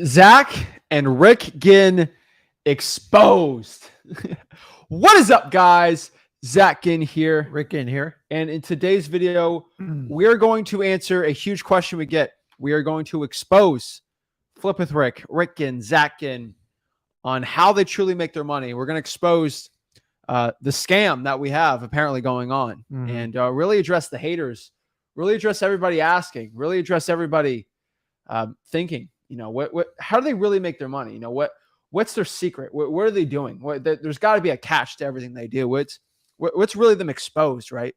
Zach and Rick Ginn exposed. What is up, guys? Zach Ginn here. Rick Ginn here. And in today's video, we're going to answer a huge question we get. We are going to expose Flip with Rick Ginn, Zach Ginn, on how they truly make their money. We're going to expose the scam that we have apparently going on, and really address the haters, really address everybody asking, really address everybody thinking, how do they really make their money? What's their secret? What are they doing? There's got to be a catch to everything they do. What's really them exposed, right?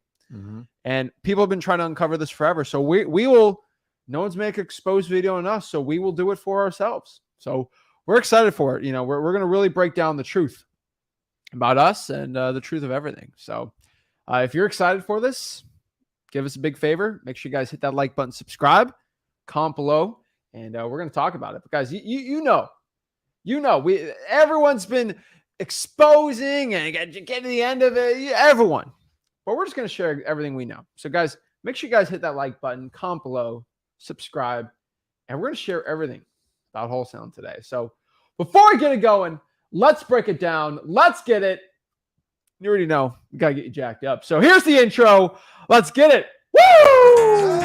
And people have been trying to uncover this forever. So we will, no one's make an exposed video on us, so we will do it for ourselves. So we're excited for it. We're going to really break down the truth about us and the truth of everything. So if you're excited for this, give us a big favor. Make sure you guys hit that like button, subscribe, comment below, and we're going to talk about it. But guys, everyone's been exposing and get to the end of it, everyone. But we're just going to share everything we know. So guys, make sure you guys hit that like button, comment below, subscribe, and we're going to share everything about wholesaling today. So before we get it going, let's break it down. Let's get it. You already know, we got to get you jacked up. So here's the intro. Let's get it. Woo!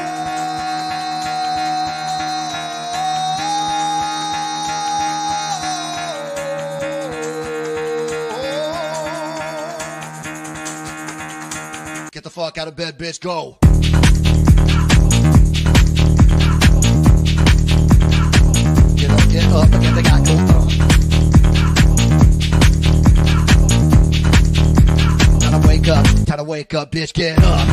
Get the fuck out of bed, bitch. Go. Get up, again, they got go. Time to wake up, bitch. Get up.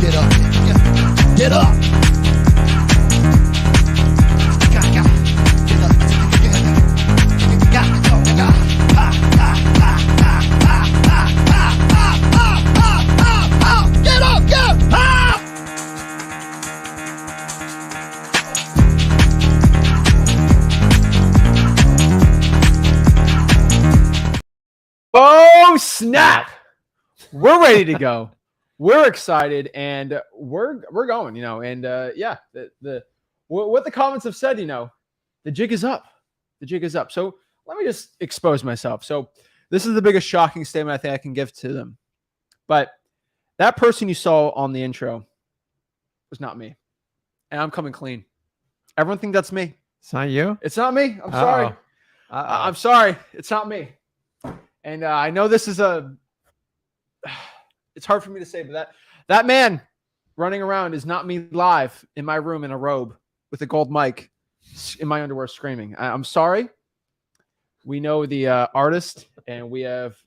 Get up. Get up. Oh, snap. We're ready to go. We're excited, and we're going, and yeah, what the comments have said, the jig is up. The jig is up. So let me just expose myself. So this is the biggest shocking statement I think I can give to them. But that person you saw on the intro was not me. And I'm coming clean. Everyone think that's me. It's not you? It's not me. I'm sorry. I'm sorry. It's not me. And I know this is it's hard for me to say, but that man running around is not me live in my room in a robe with a gold mic in my underwear screaming. I'm sorry. We know the artist, and we have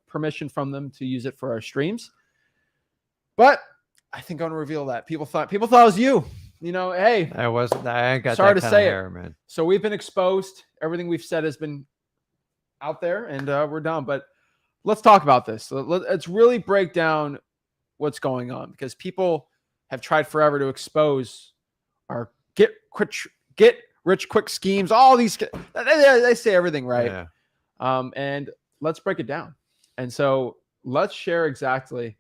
permission from them to use it for our streams. But I think I'm gonna reveal that people thought it was you. Hey, I wasn't. I got sorry that to kind say of hair, it, man. So we've been exposed. Everything we've said has been out there, and we're done. But let's talk about this. Let's really break down what's going on, because people have tried forever to expose our get rich quick schemes. All these, they say everything right. Yeah. And let's break it down. And so let's share exactly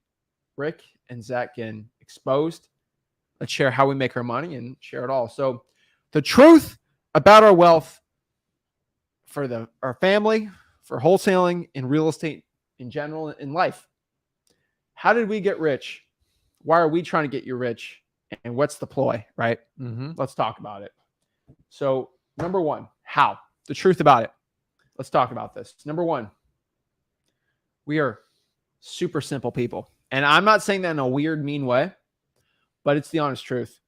Rick and Zach Ginn exposed. Let's share how we make our money and share it all. So the truth about our wealth for our family, for wholesaling, and real estate in general, in life. How did we get rich? Why are we trying to get you rich? And what's the ploy, right? Let's talk about it. So number one, how? The truth about it. Let's talk about this. Number one, we are super simple people. And I'm not saying that in a weird, mean way, but it's the honest truth.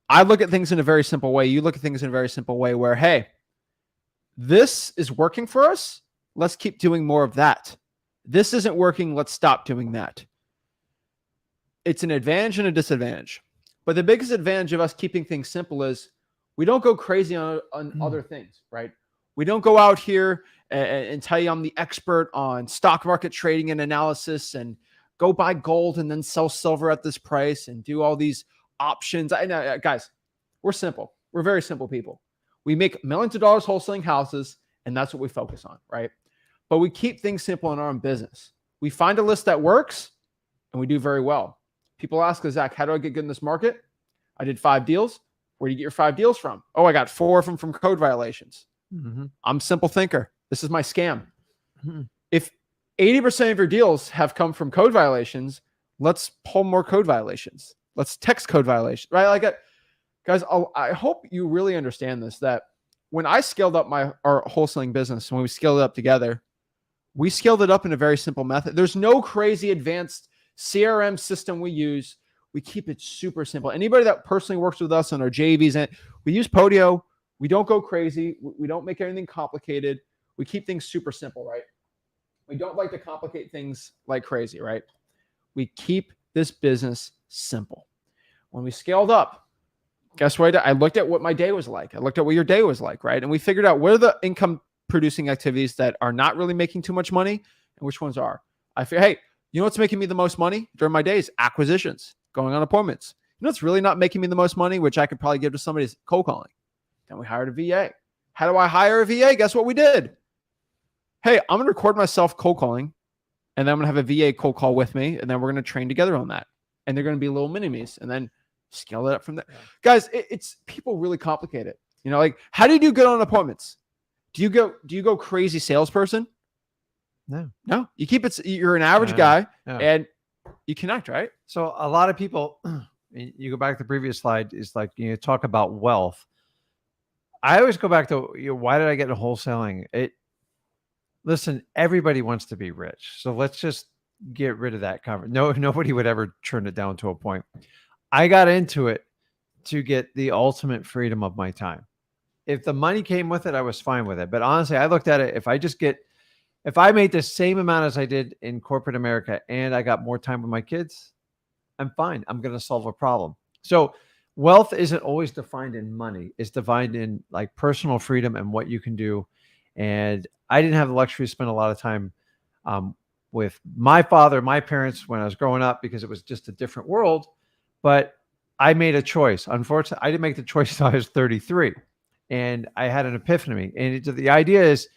I look at things in a very simple way. You look at things in a very simple way where, hey, this is working for us. Let's keep doing more of that. This isn't working. Let's stop doing that. It's an advantage and a disadvantage. But the biggest advantage of us keeping things simple is we don't go crazy on other things, right? We don't go out here and tell you I'm the expert on stock market trading and analysis and go buy gold and then sell silver at this price and do all these options. I know, guys, we're simple. We're very simple people. We make millions of dollars wholesaling houses, and that's what we focus on, right? But we keep things simple in our own business. We find a list that works, and we do very well. People ask us, Zach, how do I get good in this market? I did 5 deals. Where do you get your 5 deals from? Oh, I got 4 of them from code violations. I'm a simple thinker. This is my scam. If 80% of your deals have come from code violations, let's pull more code violations. Let's text code violations, right? Like, guys, I hope you really understand this, that when I scaled up our wholesaling business, when we scaled it up together, we scaled it up in a very simple method. There's no crazy advanced CRM system we use. We keep it super simple. Anybody that personally works with us on our JVs, and we use Podio. We don't go crazy. We don't make anything complicated. We keep things super simple, right? We don't like to complicate things like crazy, right? We keep this business simple. When we scaled up, guess what? I looked at what my day was like. I looked at what your day was like, right? And we figured out what are the income producing activities that are not really making too much money and which ones are. I figured, hey, you know what's making me the most money during my days? Acquisitions, going on appointments. You know what's really not making me the most money, which I could probably give to somebody, is cold calling. Then we hired a VA. How do I hire a VA? Guess what we did? Hey, I'm going to record myself cold calling, and then I'm going to have a VA cold call with me, and then we're going to train together on that. And they're going to be little mini-me's, and then scale it up from there. Yeah. Guys, it's people really complicate it. You know, like, how do you do good on appointments? Do you go crazy salesperson? No. You keep it. You're an average guy, and you connect, right? So a lot of people, you go back to the previous slide, is like, you talk about wealth. I always go back to, why did I get into wholesaling? Listen, everybody wants to be rich. So let's just get rid of that cover. No, nobody would ever turn it down to a point. I got into it to get the ultimate freedom of my time. If the money came with it, I was fine with it. But honestly, I looked at it. If I made the same amount as I did in corporate America and I got more time with my kids, I'm fine. I'm going to solve a problem. So wealth isn't always defined in money. It's defined in like personal freedom and what you can do. And I didn't have the luxury to spend a lot of time with my father, my parents when I was growing up, because it was just a different world. But I made a choice. Unfortunately, I didn't make the choice until I was 33. And I had an epiphany. And the idea is,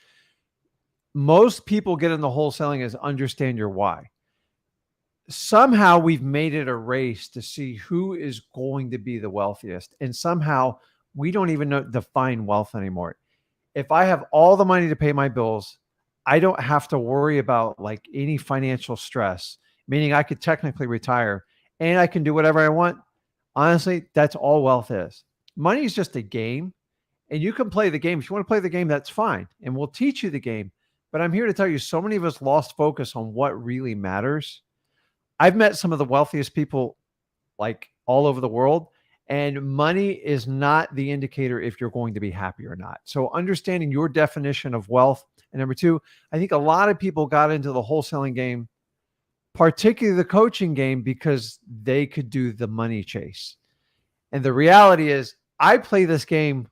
most people get in the wholesaling is understand your why. Somehow we've made it a race to see who is going to be the wealthiest. And somehow we don't even define wealth anymore. If I have all the money to pay my bills, I don't have to worry about like any financial stress, meaning I could technically retire and I can do whatever I want. Honestly, that's all wealth is. Money is just a game, and you can play the game. If you want to play the game, that's fine. And we'll teach you the game. But I'm here to tell you, so many of us lost focus on what really matters. I've met some of the wealthiest people like all over the world, and money is not the indicator if you're going to be happy or not. So understanding your definition of wealth. And number two, I think a lot of people got into the wholesaling game, particularly the coaching game, because they could do the money chase. And the reality is, I play this game.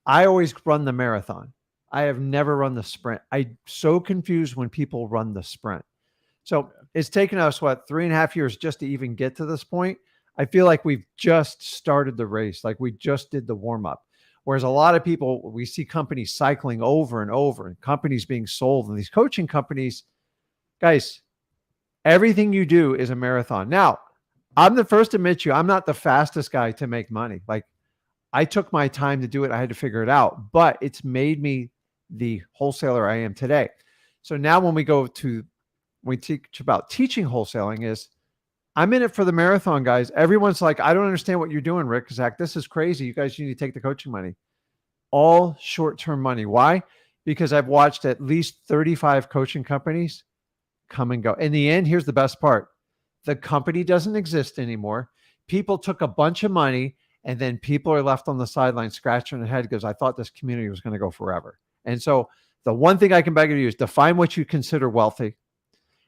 I always run the marathon. I have never run the sprint. I'm so confused when people run the sprint. So it's taken us, 3.5 years just to even get to this point. I feel like we've just started the race. Like we just did the warm up. Whereas a lot of people, we see companies cycling over and over and companies being sold, and these coaching companies, guys, everything you do is a marathon. Now, I'm the first to admit I'm not the fastest guy to make money. Like, I took my time to do it. I had to figure it out, but it's made me the wholesaler I am today. So now when we teach about teaching wholesaling, is I'm in it for the marathon, guys. Everyone's like, I don't understand what you're doing, Rick. Zach, this is crazy. You guys need to take the coaching money. All short-term money. Why? Because I've watched at least 35 coaching companies come and go. In the end, here's the best part. The company doesn't exist anymore. People took a bunch of money, and then people are left on the sideline scratching their head because I thought this community was going to go forever. And so the one thing I can beg you to do is define what you consider wealthy.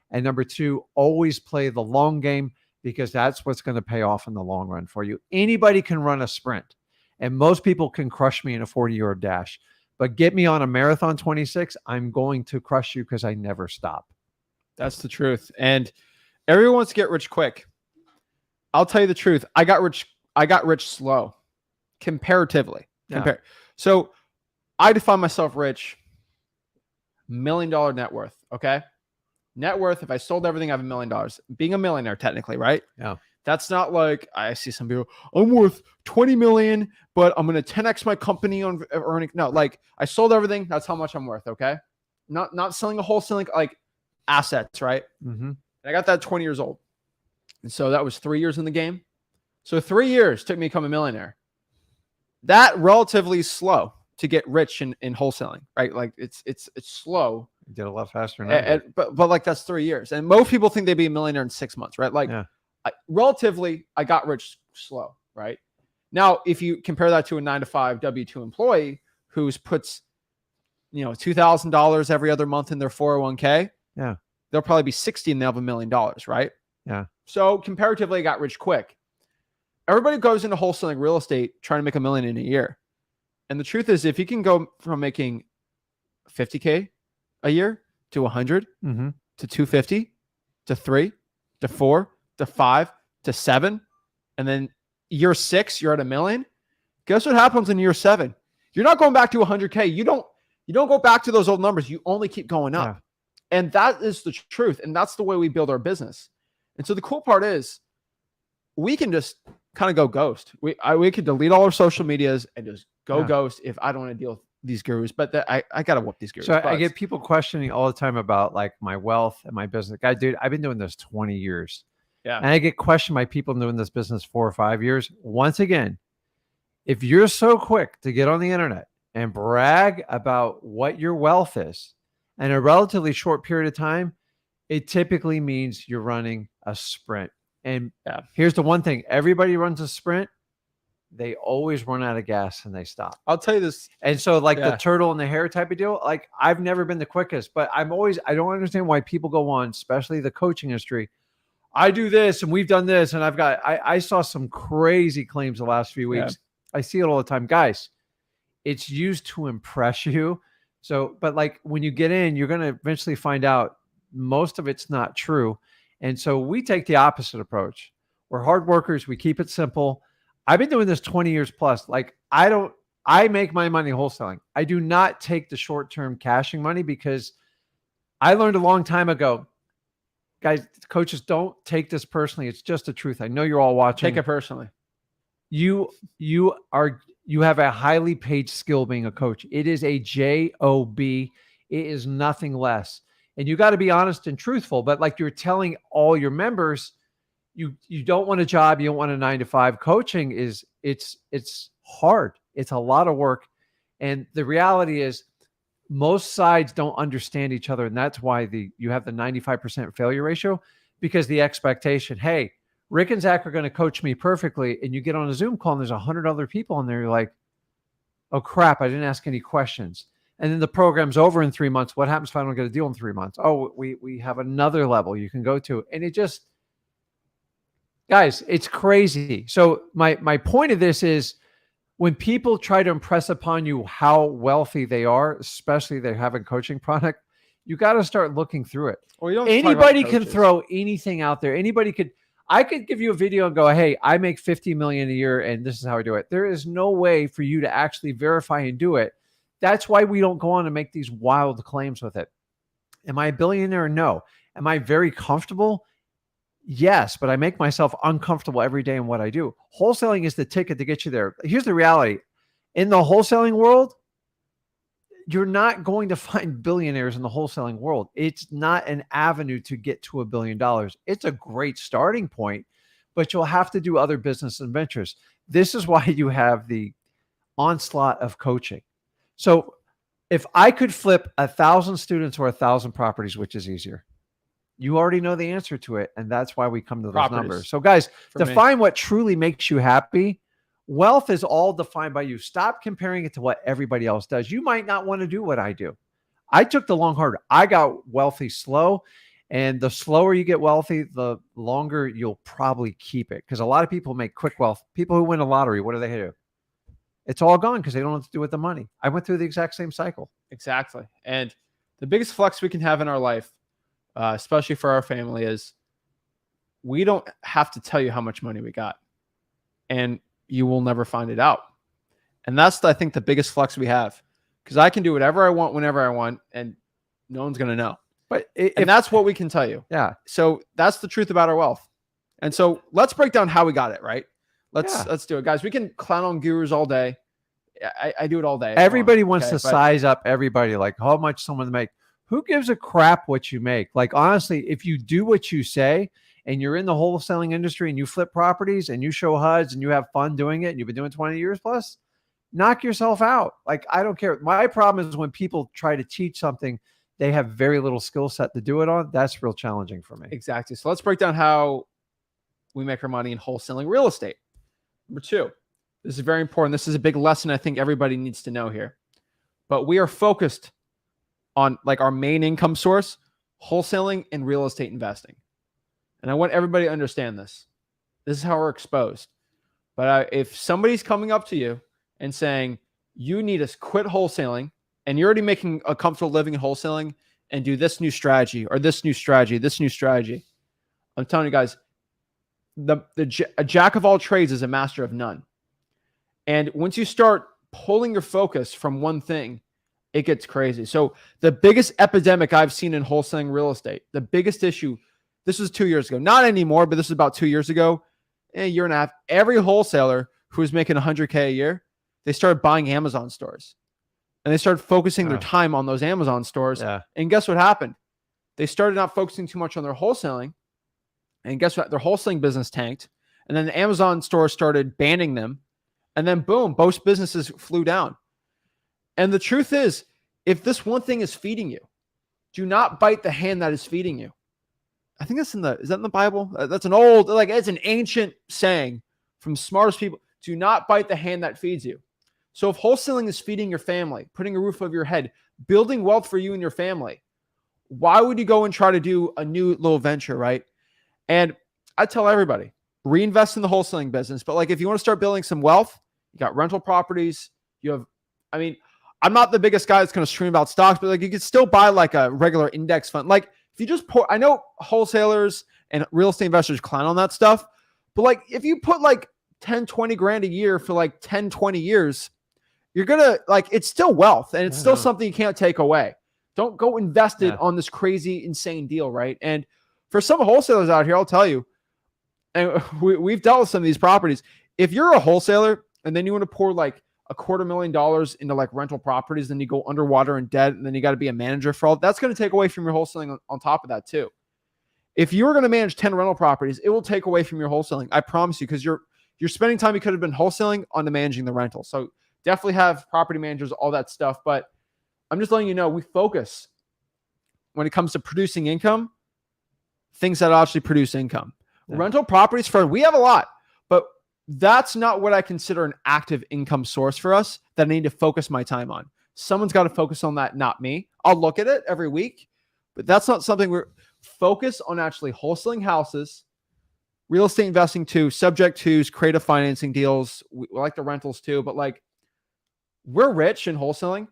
And number two, always play the long game, because that's what's going to pay off in the long run for you. Anybody can run a sprint, and most people can crush me in a 40-yard dash. But get me on a marathon 26, I'm going to crush you because I never stop. That's the truth. And everyone wants to get rich quick. I'll tell you the truth. I got rich slow, comparatively. Yeah. So I define myself rich, $1 million net worth. Okay. net worth, if I sold everything, I have $1 million. Being a millionaire, technically, right? Yeah. That's not like I see some people, I'm worth 20 million, but I'm going to 10x my company on earning. No, like I sold everything. That's how much I'm worth. Okay. Not selling a wholesaling, like assets, right? Mm-hmm. And I got that at 20 years old. And so that was 3 years in the game. So 3 years took me to become a millionaire. That relatively slow to get rich in wholesaling, right? Like it's slow. You did a lot faster than I did. But like that's 3 years. And most people think they'd be a millionaire in 6 months, right? Like relatively, I got rich slow, right? Now, if you compare that to a 9-to-5 W-2 employee who's puts, $2,000 every other month in their 401k, they'll probably be 60 and they'll have $1 million, right? Yeah. So comparatively, I got rich quick. Everybody goes into wholesaling real estate trying to make $1 million in a year. And the truth is, if you can go from making 50K a year to 100 Mm-hmm. to 250 to 3 to 4 to 5 to 7, and then year 6, you're at $1 million. Guess what happens in year 7? You're not going back to 100K. You don't go back to those old numbers. You only keep going up. Yeah. And that is the truth. And that's the way we build our business. And so the cool part is we can just kind of go ghost. We could delete all our social medias and just go ghost if I don't want to deal with these gurus. But I got to whoop these gurus. So I get people questioning all the time about like my wealth and my business. Guy, dude, I've been doing this 20 years. Yeah. And I get questioned by people doing this business 4 or 5 years. Once again, if you're so quick to get on the internet and brag about what your wealth is in a relatively short period of time, it typically means you're running a sprint. And here's the one thing. Everybody runs a sprint. They always run out of gas and they stop. I'll tell you this. And so like the turtle and the hare type of deal, like I've never been the quickest, but I don't understand why people go on, especially the coaching industry. I do this and we've done this. And I saw some crazy claims the last few weeks. Yeah. I see it all the time. Guys, it's used to impress you. So, but like when you get in, you're going to eventually find out most of it's not true. And so we take the opposite approach. We're hard workers. We keep it simple. I've been doing this 20 years plus. Like I make my money wholesaling. I do not take the short-term cashing money because I learned a long time ago, guys, coaches, don't take this personally. It's just the truth. I know you're all watching. Take it personally. You have a highly paid skill being a coach. It is a job. It is nothing less. And you got to be honest and truthful. But like you're telling all your members, you don't want a job. You don't want a 9-to-5. Coaching it's hard. It's a lot of work. And the reality is most sides don't understand each other. And that's why you have the 95% failure ratio, because the expectation, hey, Rick and Zach are going to coach me perfectly. And you get on a Zoom call and there's 100 other people in there. You're like, oh crap, I didn't ask any questions. And then the program's over in 3 months. What happens if I don't get a deal in 3 months? Oh, we have another level you can go to. And it just, guys, it's crazy. So my point of this is when people try to impress upon you how wealthy they are, especially they have a coaching product, you got to start looking through it. Well, anybody can throw anything out there. I could give you a video and go, hey, I make 50 million a year and this is how I do it. There is no way for you to actually verify and do it. That's why we don't go on and make these wild claims with it. Am I a billionaire? No. Am I very comfortable? Yes, but I make myself uncomfortable every day in what I do. Wholesaling is the ticket to get you there. Here's the reality. In the wholesaling world, you're not going to find billionaires in the wholesaling world. It's not an avenue to get to $1 billion. It's a great starting point, but you'll have to do other business and ventures. This is why you have the onslaught of coaching. So if I could flip 1,000 students or 1,000 properties, which is easier? You already know the answer to it. And that's why we come to those numbers. So guys, define what truly makes you happy. Wealth is all defined by you. Stop comparing it to what everybody else does. You might not want to do what I do. I took the long hard. I got wealthy slow. And the slower you get wealthy, the longer you'll probably keep it. Because a lot of people make quick wealth. People who win a lottery, what do? It's all gone because they don't know what to do with the money. I went through the exact same cycle. Exactly. And the biggest flex we can have in our life, especially for our family, is we don't have to tell you how much money we got. And you will never find it out. And that's, I think, the biggest flex we have. Because I can do whatever I want, whenever I want, and no one's going to know. But And that's what we can tell you. yeah, So that's the truth about our wealth. And so let's break down how we got it, right? Let's do it. Guys, we can clown on gurus all day. I do it all day. everybody wants to But size up everybody, like how much someone make. Who gives a crap what you make? Like, honestly, if you do what you say and you're in the wholesaling industry and you flip properties and you show HUDs and you have fun doing it and you've been doing 20 years plus, knock yourself out. Like, I don't care. My problem is when people try to teach something they have very little skill set to do it on. That's real challenging for me. Exactly. So let's break down how we make our money in wholesaling real estate. Number 2, this is very important. This is a big lesson I think everybody needs to know here. But we are focused on like our main income source, wholesaling and real estate investing. And I want everybody to understand this. This is how we're exposed. But if somebody's coming up to you and saying, you need to quit wholesaling and you're already making a comfortable living in wholesaling and do this new strategy or this new strategy, this new strategy, I'm telling you guys, a jack of all trades is a master of none. And once you start pulling your focus from one thing, it gets crazy. So the biggest epidemic I've seen in wholesaling real estate, the biggest issue, this was 2 years ago, not anymore, but this is about 2 years ago, a year and a half. Every wholesaler who was making $100K a year, they started buying Amazon stores and they started focusing their time on those Amazon stores. Yeah. And guess what happened? They started not focusing too much on their wholesaling. And guess what? Their wholesaling business tanked. And then the Amazon stores started banning them. And then boom, both businesses flew down. And the truth is, if this one thing is feeding you, do not bite the hand that is feeding you. I think that's is that in the Bible? That's an old, like it's an ancient saying from smartest people. Do not bite the hand that feeds you. So if wholesaling is feeding your family, putting a roof over your head, building wealth for you and your family, why would you go and try to do a new little venture, right? And I tell everybody, reinvest in the wholesaling business. But like, if you want to start building some wealth, you got rental properties. You have, I mean, I'm not the biggest guy that's going to stream about stocks, but like you could still buy like a regular index fund. Like if you just put, I know wholesalers and real estate investors clown on that stuff, but like if you put like 10, 20 grand a year for like 10, 20 years, you're going to like, it's still wealth and it's still something you can't take away. Don't go invest it on this crazy, insane deal, right? And for some wholesalers out here, I'll tell you, and we've dealt with some of these properties. If you're a wholesaler and then you want to pour like $250,000 into like rental properties, then you go underwater in debt, and then you got to be a manager for all that's going to take away from your wholesaling on top of that too. If you're going to manage 10 rental properties, it will take away from your wholesaling. I promise you, because you're spending time you could have been wholesaling onto managing the rental. So definitely have property managers, all that stuff. But I'm just letting you know, we focus when it comes to producing income, things that actually produce income. Rental properties, we have a lot, but that's not what I consider an active income source for us that I need to focus my time on. Someone's got to focus on that, not me. I'll look at it every week, but that's not something we're focused on. Actually wholesaling houses, real estate investing too, subject twos, creative financing deals. We like the rentals too, but like we're rich in wholesaling.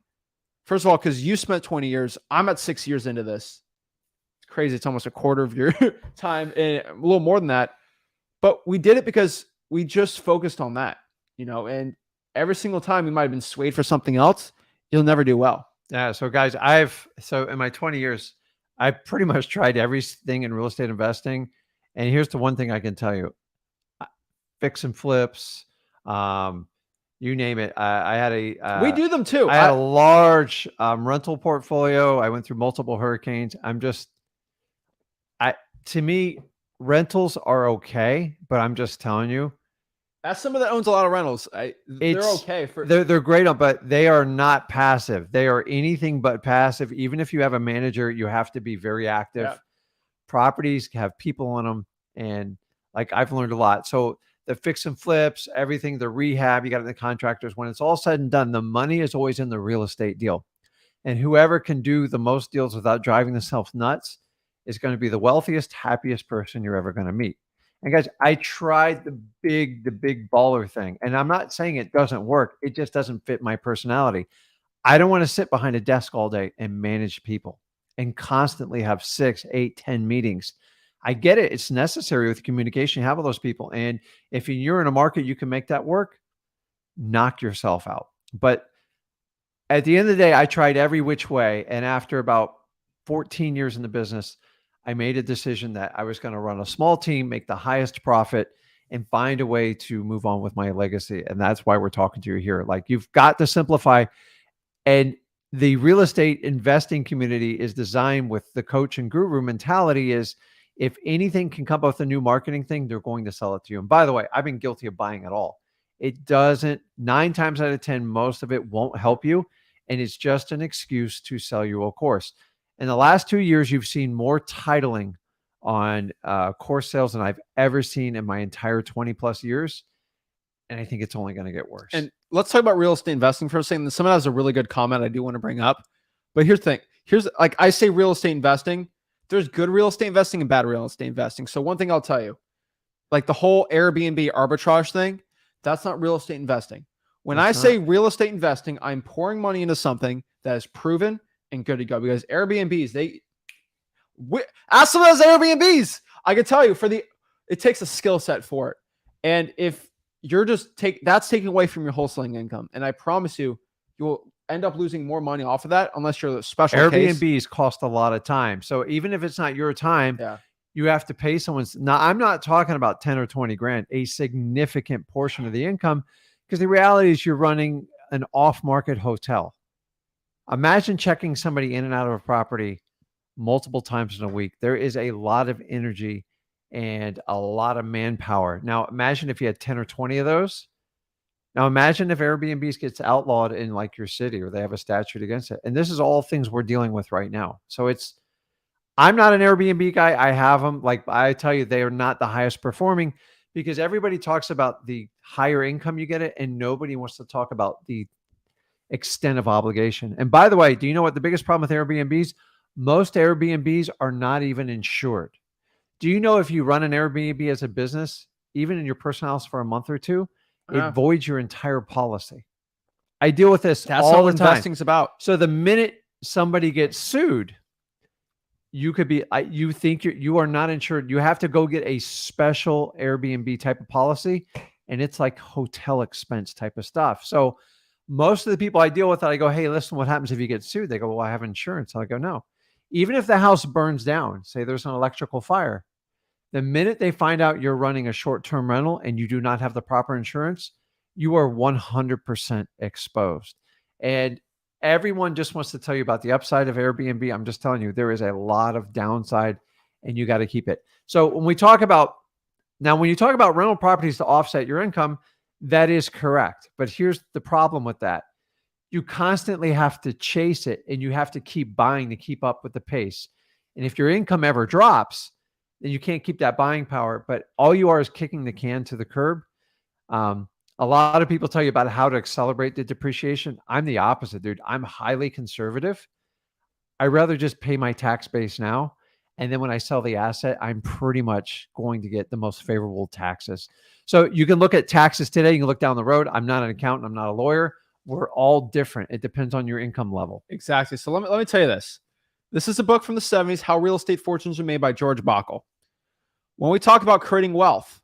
First of all, because you spent 20 years, I'm at 6 years into this. It's crazy. It's almost a quarter of your time and a little more than that. But we did it because we just focused on that, and every single time you might have been swayed for something else, you'll never do well. Yeah. So guys, in my 20 years, I pretty much tried everything in real estate investing. And here's the one thing I can tell you, fix and flips, you name it. I had we do them too. I had a large rental portfolio. I went through multiple hurricanes. To me, rentals are okay, but I'm just telling you, as someone that owns a lot of rentals, they're okay. They're great, but they are not passive. They are anything but passive. Even if you have a manager, you have to be very active. Yeah. Properties have people on them, and like I've learned a lot. So the fix and flips, everything, the rehab, you got the contractors. When it's all said and done, the money is always in the real estate deal, and whoever can do the most deals without driving themselves nuts is going to be the wealthiest, happiest person you're ever going to meet. And guys, I tried the big baller thing, and I'm not saying it doesn't work. It just doesn't fit my personality. I don't want to sit behind a desk all day and manage people and constantly have 6, 8, 10 meetings. I get it. It's necessary with communication. You have all those people. And if you're in a market, you can make that work, knock yourself out. But at the end of the day, I tried every which way. And after about 14 years in the business, I made a decision that I was going to run a small team, make the highest profit, and find a way to move on with my legacy. And that's why we're talking to you here. Like, you've got to simplify. And the real estate investing community is designed with the coach and guru mentality is, if anything can come up with a new marketing thing, they're going to sell it to you. And by the way, I've been guilty of buying it all. It doesn't, 9 times out of 10, most of it won't help you. And it's just an excuse to sell you a course. In the last 2 years, you've seen more titling on course sales than I've ever seen in my entire 20 plus years. And I think it's only going to get worse. And let's talk about real estate investing for a second. Someone has a really good comment I do want to bring up. But here's the thing. Here's, like I say, real estate investing. There's good real estate investing and bad real estate investing. So one thing I'll tell you, like the whole Airbnb arbitrage thing, that's not real estate investing. When I say real estate investing, I'm pouring money into something that is proven and good to go. Because Airbnbs, ask some of those Airbnbs. I can tell you, it takes a skill set for it. And if you're that's taking away from your wholesaling income. And I promise you, you'll end up losing more money off of that unless you're a special Airbnbs case. cost a lot of time. So even if it's not your time, Yeah. you have to pay someone's. Now, I'm not talking about 10 or 20 grand, a significant portion of the income, because the reality is you're running an off-market hotel. Imagine checking somebody in and out of a property multiple times in a week. There is a lot of energy and a lot of manpower. Now, imagine if you had 10 or 20 of those. Now, imagine if Airbnbs gets outlawed in like your city, or they have a statute against it. And this is all things we're dealing with right now. So I'm not an Airbnb guy. I have them. Like I tell you, they are not the highest performing, because everybody talks about the higher income you get it, and nobody wants to talk about the extent of obligation. And by the way, do you know what the biggest problem with Airbnbs? Most Airbnbs are not even insured. Do you know if you run an Airbnb as a business, even in your personal house for a month or two, it voids your entire policy? I deal with this That's all not the what time. investing's about. So the minute somebody gets sued, you could be, you think you are not insured. You have to go get a special Airbnb type of policy, and it's like hotel expense type of stuff. So most of the people I deal with, I go, hey, listen, what happens if you get sued? They go, well, I have insurance. I go, no. Even if the house burns down, say there's an electrical fire, the minute they find out you're running a short-term rental and you do not have the proper insurance, you are 100% exposed. And everyone just wants to tell you about the upside of Airbnb. I'm just telling you, there is a lot of downside, and you got to keep it. So when you talk about rental properties to offset your income, that is correct. But here's the problem with that. You constantly have to chase it, and you have to keep buying to keep up with the pace. And if your income ever drops, then you can't keep that buying power. But all you are is kicking the can to the curb. A lot of people tell you about how to accelerate the depreciation. I'm the opposite, dude. I'm highly conservative. I'd rather just pay my tax base now. And then when I sell the asset, I'm pretty much going to get the most favorable taxes. So you can look at taxes today. You can look down the road. I'm not an accountant. I'm not a lawyer. We're all different. It depends on your income level. Exactly. So let me tell you this. This is a book from the 70s, How Real Estate Fortunes Are Made, by George Bockel. When we talk about creating wealth,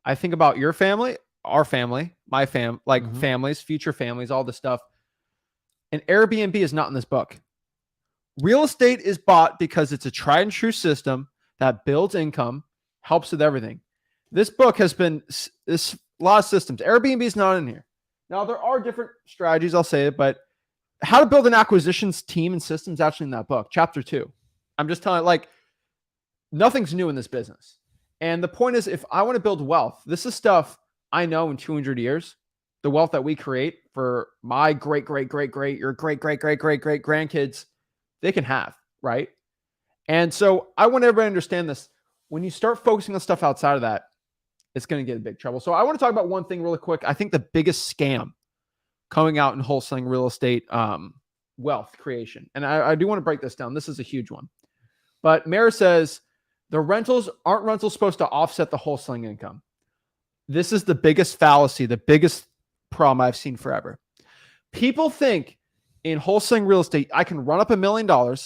I think about your family, our family, my families, future families, all this stuff. And Airbnb is not in this book. Real estate is bought because it's a tried and true system that builds income, helps with everything. This book has been a lot of systems. Airbnb is not in here. Now, there are different strategies, I'll say it, but how to build an acquisitions team and systems actually in that book, chapter 2. I'm just telling you, like, nothing's new in this business. And the point is, if I want to build wealth, this is stuff I know in 200 years, the wealth that we create for my great, great, great, great, your great, great, great, great, great grandkids, they can have, right? And so I want everybody to understand this. When you start focusing on stuff outside of that, it's going to get in big trouble. So I want to talk about one thing really quick. I think the biggest scam coming out in wholesaling real estate wealth creation. And I do want to break this down. This is a huge one. But Mayer says, aren't rentals supposed to offset the wholesaling income? This is the biggest fallacy, the biggest problem I've seen forever. People think in wholesaling real estate, I can run up $1 million and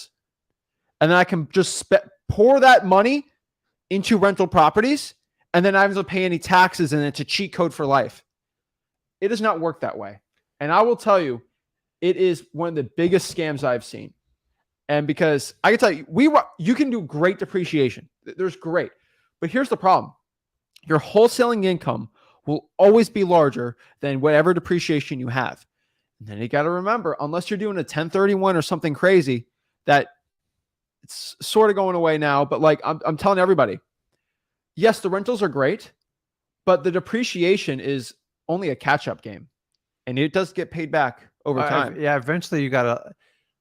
then I can just pour that money into rental properties, and then I don't have to pay any taxes, and it's a cheat code for life. It does not work that way. And I will tell you, it is one of the biggest scams I've seen. And because I can tell you, you can do great depreciation. There's great. But here's the problem. Your wholesaling income will always be larger than whatever depreciation you have. And then you got to remember, unless you're doing a 1031 or something crazy, that it's sort of going away now. But like I'm telling everybody, yes, the rentals are great, but the depreciation is only a catch-up game. And it does get paid back over time. Yeah, eventually you got to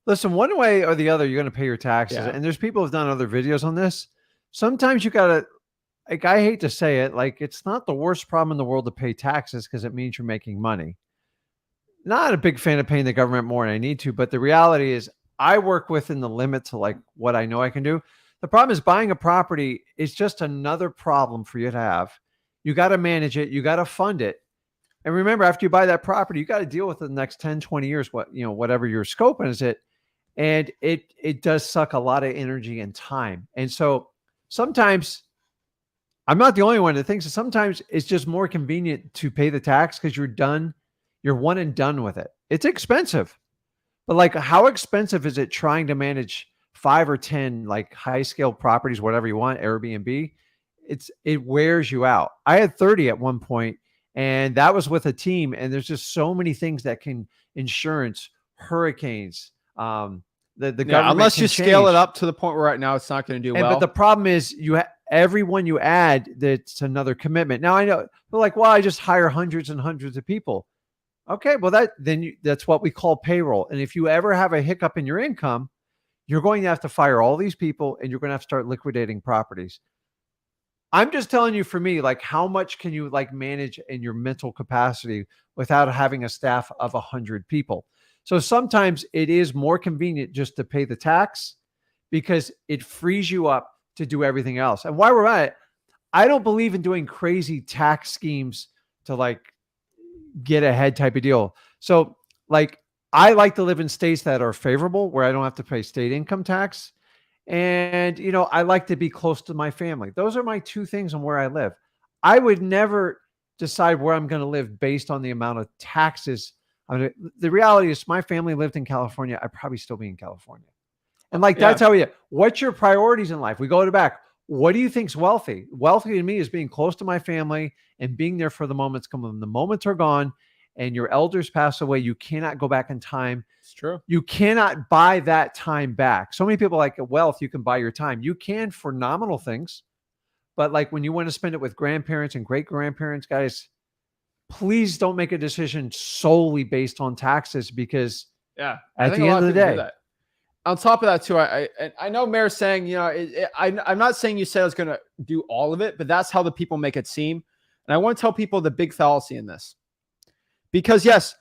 listen, one way or the other, you're going to pay your taxes. Yeah. And there's people who've done other videos on this. Sometimes you got to, like, I hate to say it, like, it's not the worst problem in the world to pay taxes because it means you're making money. Not a big fan of paying the government more than I need to, but the reality is I work within the limit to like what I know I can do. The problem is buying a property is just another problem for you to have. You got to manage it. You got to fund it. And remember, after you buy that property, you got to deal with it the next 10, 20 years, whatever your scope is it. And it does suck a lot of energy and time. And so sometimes I'm not the only one that thinks that sometimes it's just more convenient to pay the tax because you're done. You're one and done with it. It's expensive, but like how expensive is it trying to manage 5 or 10 like high scale properties, whatever you want, Airbnb? It wears you out. I had 30 at one point, and that was with a team. And there's just so many things that can insurance, hurricanes, the government unless you scale change. it up to the point where right now it's not going to do well. But the problem is everyone you add, that's another commitment. Now I know they're like, well, I just hire hundreds and hundreds of people. Okay, well that's what we call payroll. And if you ever have a hiccup in your income, you're going to have to fire all these people and you're going to have to start liquidating properties. I'm just telling you, for me, like, how much can you like manage in your mental capacity without having a staff of 100 people? So sometimes it is more convenient just to pay the tax because it frees you up to do everything else. And while we're at it, I don't believe in doing crazy tax schemes to like get ahead type of deal. So like, I like to live in states that are favorable where I don't have to pay state income tax. And, I like to be close to my family. Those are my two things on where I live. I would never decide where I'm going to live based on the amount of taxes. I mean, the reality is my family lived in California. I'd probably still be in California. And like, that's how what's your priorities in life? We go to back. What do you think's wealthy? Wealthy to me is being close to my family and being there for the moments come when the moments are gone and your elders pass away. You cannot go back in time. It's true. You cannot buy that time back. So many people like wealth, you can buy your time. You can for nominal things. But like when you want to spend it with grandparents and great grandparents, guys, please don't make a decision solely based on taxes because at the end of the day, on top of that too, I know Mayor's saying, I'm not saying you said I was going to do all of it, but that's how the people make it seem. And I want to tell people the big fallacy in this, because yes,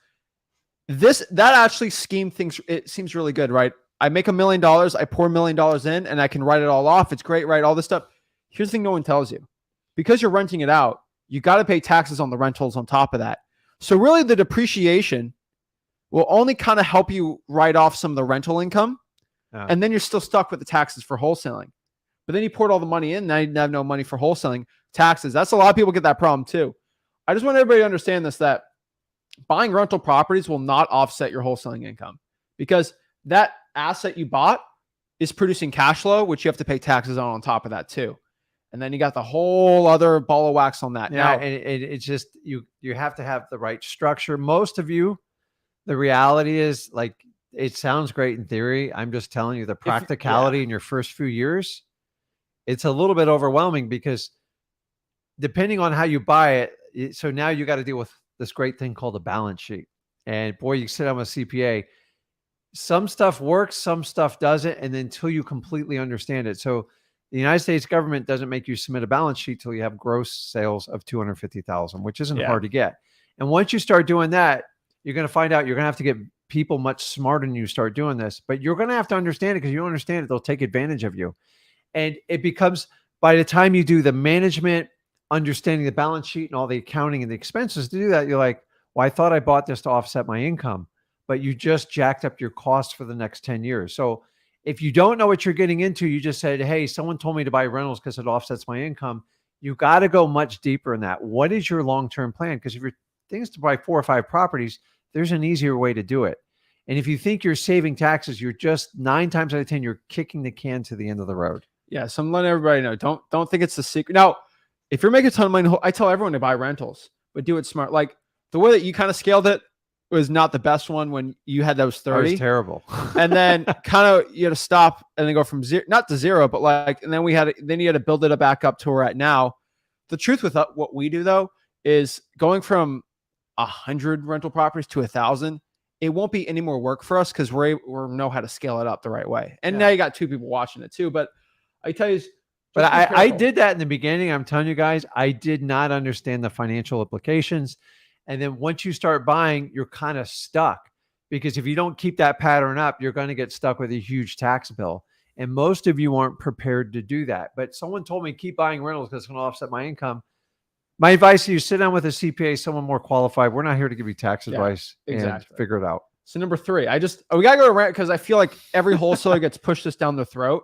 that actually it seems really good, right? I make $1 million, I pour $1 million in and I can write it all off. It's great, right? All this stuff. Here's the thing no one tells you. Because you're renting it out, you got to pay taxes on the rentals on top of that. So really the depreciation will only kind of help you write off some of the rental income. Yeah. And then you're still stuck with the taxes for wholesaling. But then you poured all the money in. Now you have no money for wholesaling taxes. That's a lot of people get that problem too. I just want everybody to understand this, that buying rental properties will not offset your wholesaling income because that asset you bought is producing cash flow, which you have to pay taxes on top of that too. And then you got the whole other ball of wax on that. Yeah, now, and it's just, you have to have the right structure. Most of you, the reality is like, it sounds great in theory. I'm just telling you the practicality in your first few years, it's a little bit overwhelming because depending on how you buy it, so now you got to deal with this great thing called a balance sheet. And boy, you sit down with a CPA, some stuff works, some stuff doesn't. And until you completely understand it. So the United States government doesn't make you submit a balance sheet till you have gross sales of 250,000, which isn't hard to get. And once you start doing that, you're going to find out you're going to have to get people much smarter than you start doing this, but you're going to have to understand it because you don't understand it. They'll take advantage of you. And it becomes, by the time you do the management, understanding the balance sheet and all the accounting and the expenses to do that, you're like, well, I thought I bought this to offset my income, but you just jacked up your costs for the next 10 years. So if you don't know what you're getting into, you just said, hey, someone told me to buy rentals because it offsets my income. You got to go much deeper in that. What is your long-term plan? Because if your thing is to buy 4 or 5 properties, there's an easier way to do it. And if you think you're saving taxes, you're just 9 times out of 10, you're kicking the can to the end of the road. Yeah. So I'm letting everybody know. Don't think it's the secret. Now, if you're making a ton of money, I tell everyone to buy rentals, but do it smart. Like the way that you kind of scaled it was not the best one when you had those That 30. was terrible. And then kind of you had to stop and then go from zero, not to zero, but like, and then you had to build it back up to where we're at now. The truth with what we do though, is going from 100 rental properties to 1,000. It won't be any more work for us because we know how to scale it up the right way. And now you got 2 people watching it too. But I tell you, but I did that in the beginning. I'm telling you guys, I did not understand the financial implications. And then once you start buying, you're kind of stuck, because if you don't keep that pattern up, you're going to get stuck with a huge tax bill. And most of you aren't prepared to do that. But someone told me, keep buying rentals because it's going to offset my income. My advice to you, sit down with a CPA, someone more qualified. We're not here to give you tax advice. Exactly. And figure it out. So number 3, we got to go to rent because I feel like every wholesaler gets pushed this down their throat.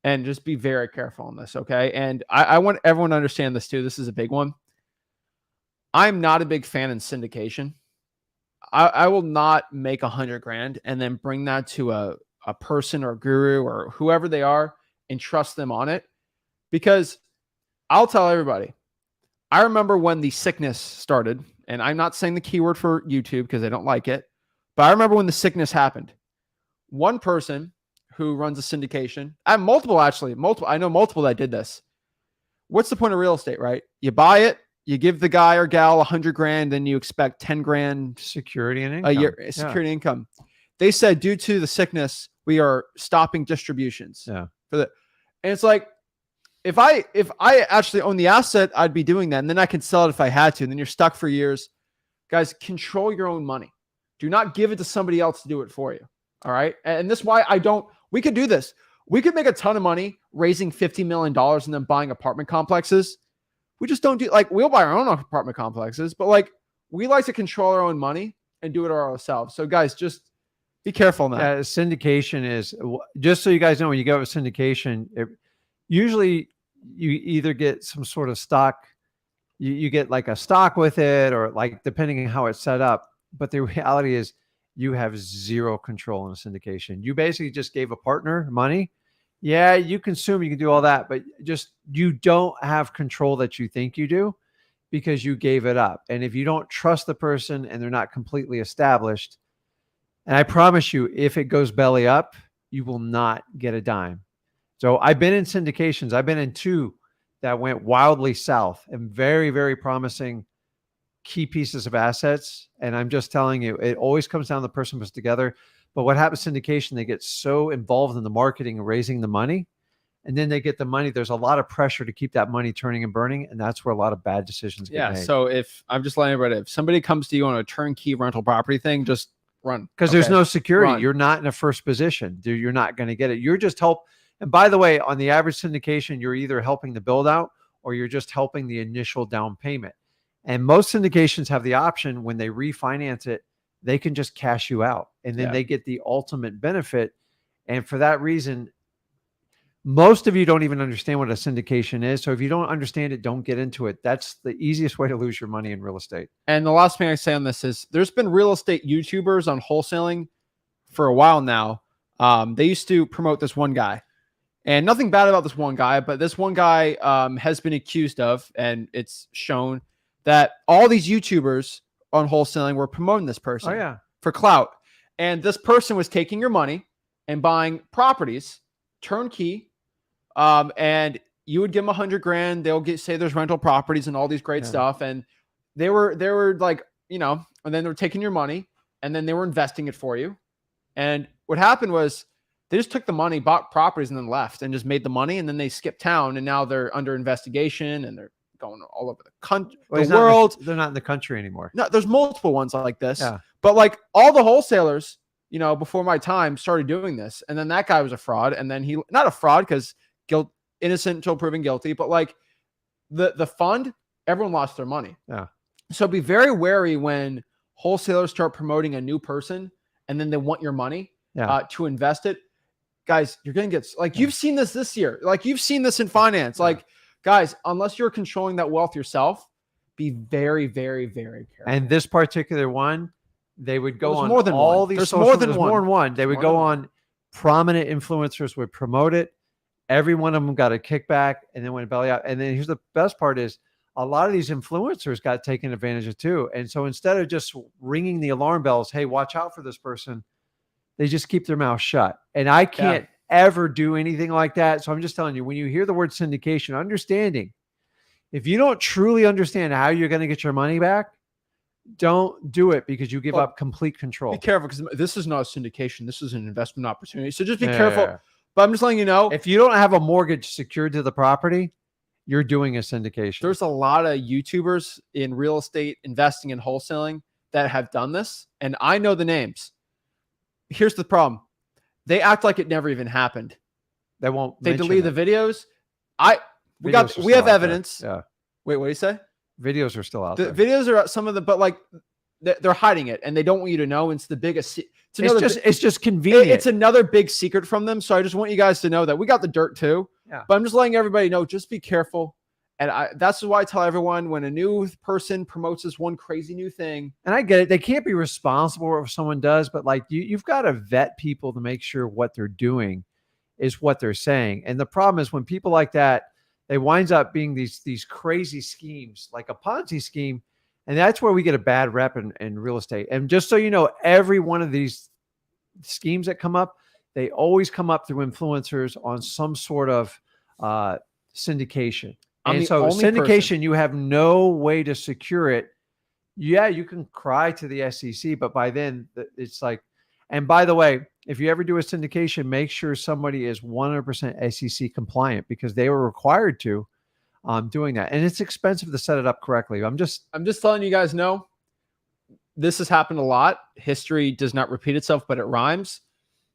And just be very careful on this, okay? And I want everyone to understand this too. This is a big one. I'm not a big fan in syndication. I will not make 100 grand and then bring that to a person or a guru or whoever they are and trust them on it. Because I'll tell everybody, I remember when the sickness started, and I'm not saying the keyword for YouTube because I don't like it, but I remember when the sickness happened. One person who runs a syndication, I know multiple that did this. What's the point of real estate, right? You buy it, you give the guy or gal 100 grand, and you expect 10 grand security and income. A year, security income. They said, due to the sickness, we are stopping distributions. Yeah. And it's like, if I actually own the asset, I'd be doing that. And then I can sell it if I had to. And then you're stuck for years. Guys, control your own money. Do not give it to somebody else to do it for you. All right. And this is why we could do this. We could make a ton of money raising $50 million and then buying apartment complexes. We just don't we'll buy our own apartment complexes, but we like to control our own money and do it ourselves. So guys, just be careful now. Syndication is, just so you guys know, when you go with syndication, usually you either get some sort of stock, you get like a stock with it, or depending on how it's set up. But the reality is you have zero control in a syndication. You basically just gave a partner money. Yeah, you consume, you can do all that, but you don't have control that you think you do because you gave it up. And if you don't trust the person and they're not completely established, and I promise you, if it goes belly up, you will not get a dime. So I've been in syndications. I've been in 2 that went wildly south and very, very promising key pieces of assets. And I'm just telling you, it always comes down to the person puts together. But what happens in syndication, they get so involved in the marketing and raising the money, and then they get the money. There's a lot of pressure to keep that money turning and burning. And that's where a lot of bad decisions get made. So if I'm just letting everybody, if somebody comes to you on a turnkey rental property thing, just run. Because there's no security. Run. You're not in a first position. You're not going to get it. You're just help. And by the way, on the average syndication, you're either helping the build out or you're just helping the initial down payment. And most syndications have the option when they refinance it, they can just cash you out and then they get the ultimate benefit. And for that reason, most of you don't even understand what a syndication is. So if you don't understand it, don't get into it. That's the easiest way to lose your money in real estate. And the last thing I say on this is there's been real estate YouTubers on wholesaling for a while now. They used to promote this one guy, and nothing bad about this one guy, but this one guy has been accused of, and it's shown that all these YouTubers on wholesaling were promoting this person for clout. And this person was taking your money and buying properties turnkey. And you would give them 100 grand. They'll say there's rental properties and all these great stuff. And they were like, and then they were taking your money and then they were investing it for you. And what happened was they just took the money, bought properties, and then left and just made the money. And then they skipped town, and now they're under investigation and they're going all over the country, the world. They're not in the country anymore. No, there's multiple ones like this. Yeah. But all the wholesalers, before my time started doing this. And then that guy was a fraud. And then not a fraud because innocent until proven guilty, but the fund, everyone lost their money. Yeah. So be very wary when wholesalers start promoting a new person and then they want your money to invest it. Guys, you're going to get you've seen this year. You've seen this in finance. Guys, unless you're controlling that wealth yourself, be very, very, very careful. And this particular one, They would go There's on more than all one. these There's social, more than there's one. more than one. They There's would more go than on, prominent influencers would promote it. Every one of them got a kickback, and then went belly up. And then here's the best part is a lot of these influencers got taken advantage of too. And so instead of just ringing the alarm bells, hey, watch out for this person, they just keep their mouth shut. And I can't ever do anything like that. So I'm just telling you, when you hear the word syndication, understanding, if you don't truly understand how you're going to get your money back, don't do it because you give up complete control. Be careful, because this is not a syndication. This is an investment opportunity. So just be careful. But I'm just letting you know, if you don't have a mortgage secured to the property, you're doing a syndication. there's a lot of YouTubers in real estate investing and wholesaling that have done this, and I know the names. Here's the problem. They act like it never even happened. They won't. They mention delete it. the videos. We Videos are have still out there. evidence. Yeah. Wait, what do you say? Videos are still out The there. videos are some of the, but like they're hiding it and they don't want you to know. It's the biggest. It's just convenient. It's another big secret from them. So I just want you guys to know that we got the dirt too. Yeah. But I'm just letting everybody know, just be careful. And that's why I tell everyone, when a new person promotes this one crazy new thing. And I get it. They can't be responsible if someone does, but like you've got to vet people to make sure what they're doing is what they're saying. And the problem is when people like that, they winds up being these crazy schemes, like a Ponzi scheme. And that's where we get a bad rep in real estate. And just so you know, every one of these schemes that come up, they always come up through influencers on some sort of syndication. And so syndication, you have no way to secure it. Yeah, you can cry to the SEC, but by then it's like, and by the way, if you ever do a syndication, make sure somebody is 100% SEC compliant because they were required to doing that. And it's expensive to set it up correctly. I'm just letting you guys know, this has happened a lot. History does not repeat itself, but it rhymes.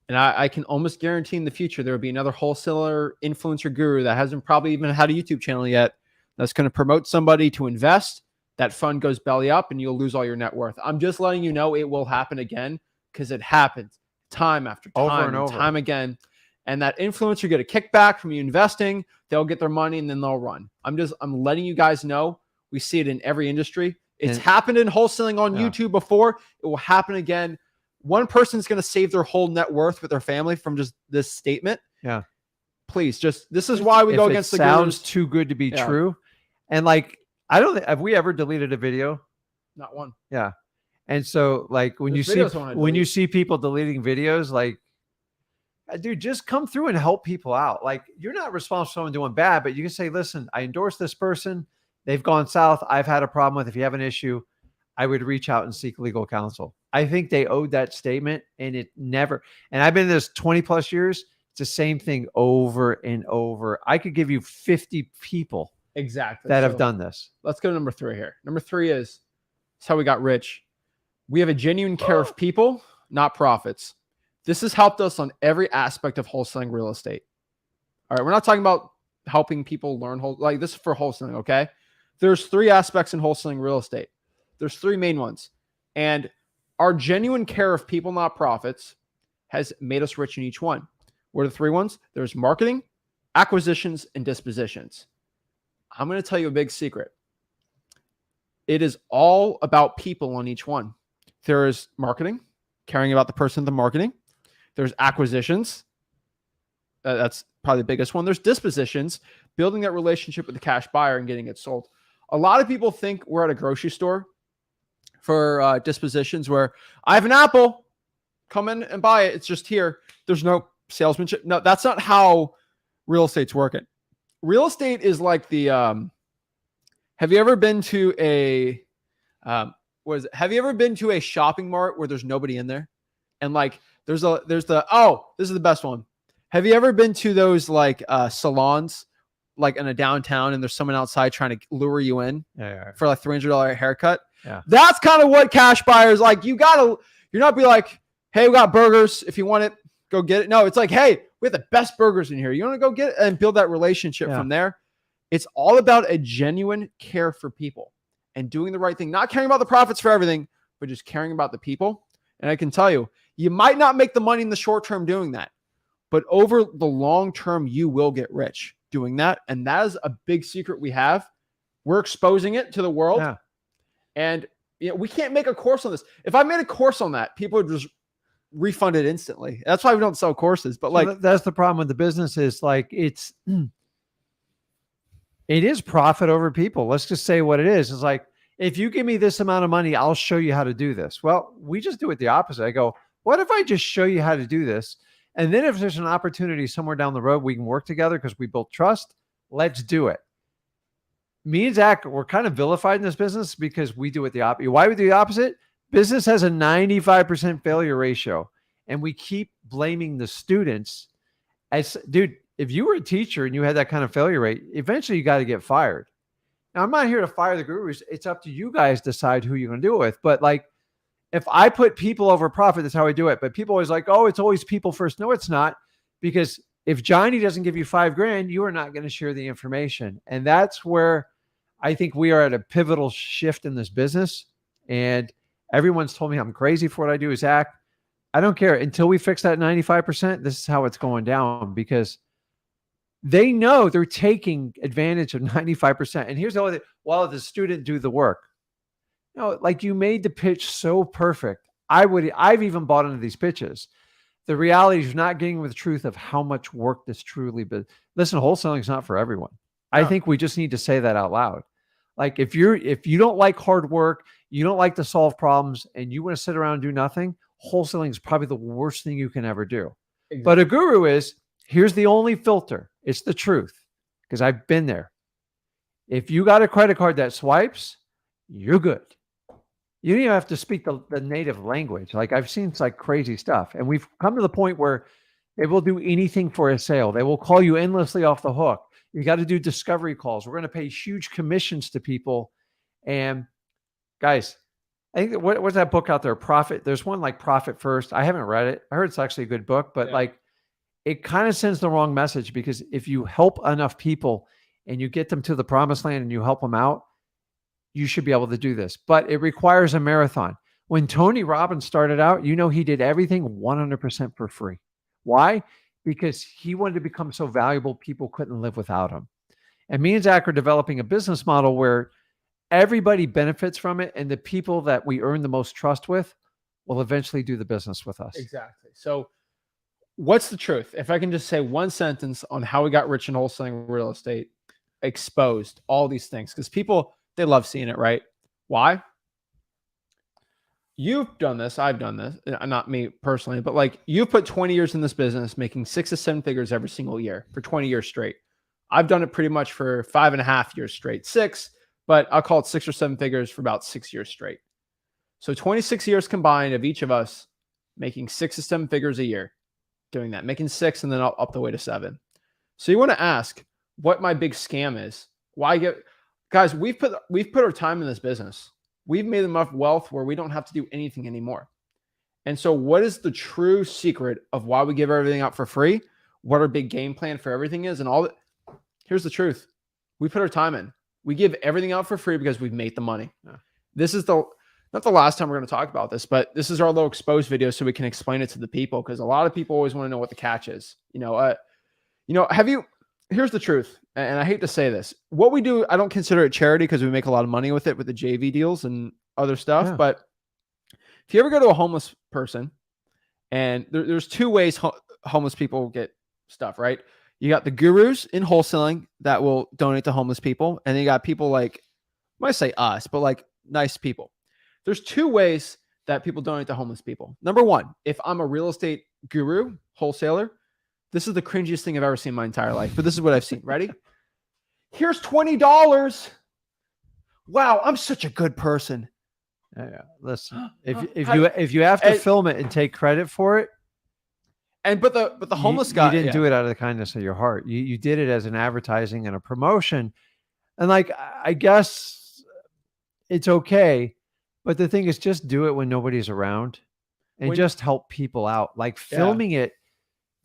And I can almost guarantee in the future, there will be another wholesaler influencer guru that hasn't probably even had a YouTube channel yet that's going to promote somebody to invest. That fund goes belly up and you'll lose all your net worth. I'm just letting you know it will happen again because it happens time after time and time again. And that influencer get a kickback from you investing. They'll get their money and then they'll run. I'm letting you guys know. We see it in every industry. It's happened in wholesaling on YouTube before. It will happen again. One person's going to save their whole net worth with their family from just this statement. Yeah. Please, this is why we go against the gurus. Sounds too good to be true. And like, I don't think, have we ever deleted a video? Not one. Yeah. And so like when you see people deleting videos, like, dude, just come through and help people out. Like, you're not responsible for someone doing bad, but you can say, listen, I endorse this person. They've gone south. I've had a problem with. If you have an issue, I would reach out and seek legal counsel. I think they owed that statement, and it never. And I've been in this 20 plus years. It's the same thing over and over. I could give you 50 people that have done this. Let's go to number 3 here. Number 3 is how we got rich. We have a genuine care of people, not profits. This has helped us on every aspect of wholesaling real estate. All right, we're not talking about helping people learn like this is for wholesaling. Okay, there's 3 aspects in wholesaling real estate. There's 3 main ones, and our genuine care of people, not profits, has made us rich in each one. What are the 3 ones? There's marketing, acquisitions, and dispositions. I'm going to tell you a big secret. It is all about people on each one. There is marketing, caring about the person, the marketing. There's acquisitions. That's probably the biggest one. There's dispositions, building that relationship with the cash buyer and getting it sold. A lot of people think we're at a grocery store for dispositions where I have an apple, come in and buy it. It's just here. There's no salesmanship. No, that's not how real estate's working. Real estate is like the, have you ever been to a, have you ever been to a shopping mart where there's nobody in there? And like, this is the best one. Have you ever been to those like salons, like in a downtown, and there's someone outside trying to lure you in for like $300 haircut? Yeah. That's kind of what cash buyers like. You're not be like, hey, we got burgers. If you want it, go get it. No, it's like, hey, we have the best burgers in here. You want to go get it and build that relationship from there. It's all about a genuine care for people and doing the right thing, not caring about the profits for everything, but just caring about the people. And I can tell you, you might not make the money in the short term doing that, but over the long term, you will get rich doing that. And that is a big secret we have. We're exposing it to the world. Yeah. And we can't make a course on this. If I made a course on that, people would just refund it instantly. That's why we don't sell courses. But like, that's the problem with the business is like, it is profit over people. Let's just say what it is. It's like, if you give me this amount of money, I'll show you how to do this. Well, we just do it the opposite. I go, what if I just show you how to do this? And then if there's an opportunity somewhere down the road, we can work together because we built trust. Let's do it. Me and Zach, we're kind of vilified in this business because we do it the opposite. Why we do the opposite? Business has a 95% failure ratio, and we keep blaming the students. Dude, if you were a teacher and you had that kind of failure rate, eventually you got to get fired. Now, I'm not here to fire the gurus. It's up to you guys to decide who you're going to do it with. But like, if I put people over profit, that's how I do it. But people always like, oh, it's always people first. No, it's not. Because if Johnny doesn't give you $5,000, you are not going to share the information. And that's where I think we are at a pivotal shift in this business. And everyone's told me I'm crazy for what I do. Zach, I don't care. Until we fix that 95%, this is how it's going down, because they know they're taking advantage of 95%. And here's the other thing, while the student do the work. You know, like, you made the pitch so perfect. I've even bought into these pitches. The reality is you're not getting with the truth of how much work this truly. But listen, wholesaling is not for everyone. No. I think we just need to say that out loud. Like, if you don't like hard work, you don't like to solve problems, and you want to sit around and do nothing, wholesaling is probably the worst thing you can ever do. Exactly. But a guru is, here's the only filter. It's the truth, because I've been there. If you got a credit card that swipes, you're good. You don't even have to speak the native language. Like, I've seen like crazy stuff. And we've come to the point where they will do anything for a sale. They will call you endlessly off the hook. You got to do discovery calls. We're going to pay huge commissions to people. And guys, I think what's that book out there? Profit. There's one like Profit First. I haven't read it. I heard it's actually a good book, but like, it kind of sends the wrong message, because if you help enough people and you get them to the promised land and you help them out, you should be able to do this. But it requires a marathon. When Tony Robbins started out, he did everything 100% for free. Why? Because he wanted to become so valuable, people couldn't live without him. And me and Zach are developing a business model where everybody benefits from it, and the people that we earn the most trust with will eventually do the business with us. Exactly. So what's the truth? If I can just say one sentence on how we got rich in wholesaling real estate, exposed all these things, because people, they love seeing it, right? Why? You've done this. I've done this. Not me personally, but like, you've put 20 years in this business, making 6 to 7 figures every single year for 20 years straight. I've done it pretty much for 5.5 years straight, 6, but I'll call it 6 or 7 figures for about 6 years straight. So 26 years combined of each of us making 6 to 7 figures a year, doing that, making 6 and then up the way to 7. So you want to ask what my big scam is. Guys, we've put our time in this business. We've made enough wealth where we don't have to do anything anymore. And so what is the true secret of why we give everything out for free? What our big game plan for everything is, and all that? Here's the truth. We put our time in. We give everything out for free because we've made the money. Yeah. This is not the last time we're going to talk about this, but this is our little exposed video so we can explain it to the people, because a lot of people always want to know what the catch is. Here's the truth, and I hate to say this. What we do, I don't consider it charity because we make a lot of money with it, with the JV deals and other stuff. Yeah. But if you ever go to a homeless person, and there's 2 ways homeless people get stuff, right? You got the gurus in wholesaling that will donate to homeless people. And then you got people like, I might say us, but like nice people. There's 2 ways that people donate to homeless people. Number 1, if I'm a real estate guru, wholesaler, this is the cringiest thing I've ever seen in my entire life, but this is what I've seen. Ready? Here's $20. Wow, I'm such a good person. Yeah. Listen, if you have to film it and take credit for it, but the homeless guy, you didn't do it out of the kindness of your heart. You did it as an advertising and a promotion, and like, I guess it's okay, but the thing is, just do it when nobody's around, and just help people out. Like, filming it.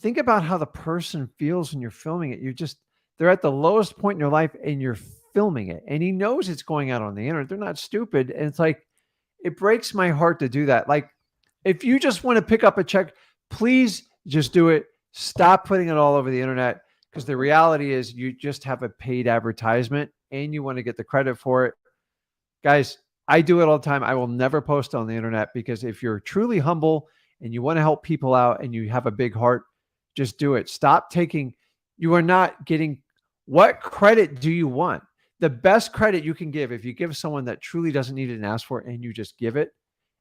Think about how the person feels when you're filming it. They're at the lowest point in your life and you're filming it, and he knows it's going out on the internet. They're not stupid. And it's like, it breaks my heart to do that. Like, if you just want to pick up a check, please just do it. Stop putting it all over the internet, because the reality is you just have a paid advertisement and you want to get the credit for it. Guys, I do it all the time. I will never post on the internet, because if you're truly humble and you want to help people out and you have a big heart, just do it. Stop taking, you are not getting, what credit do you want? The best credit you can give, if you give someone that truly doesn't need it and ask for it, and you just give it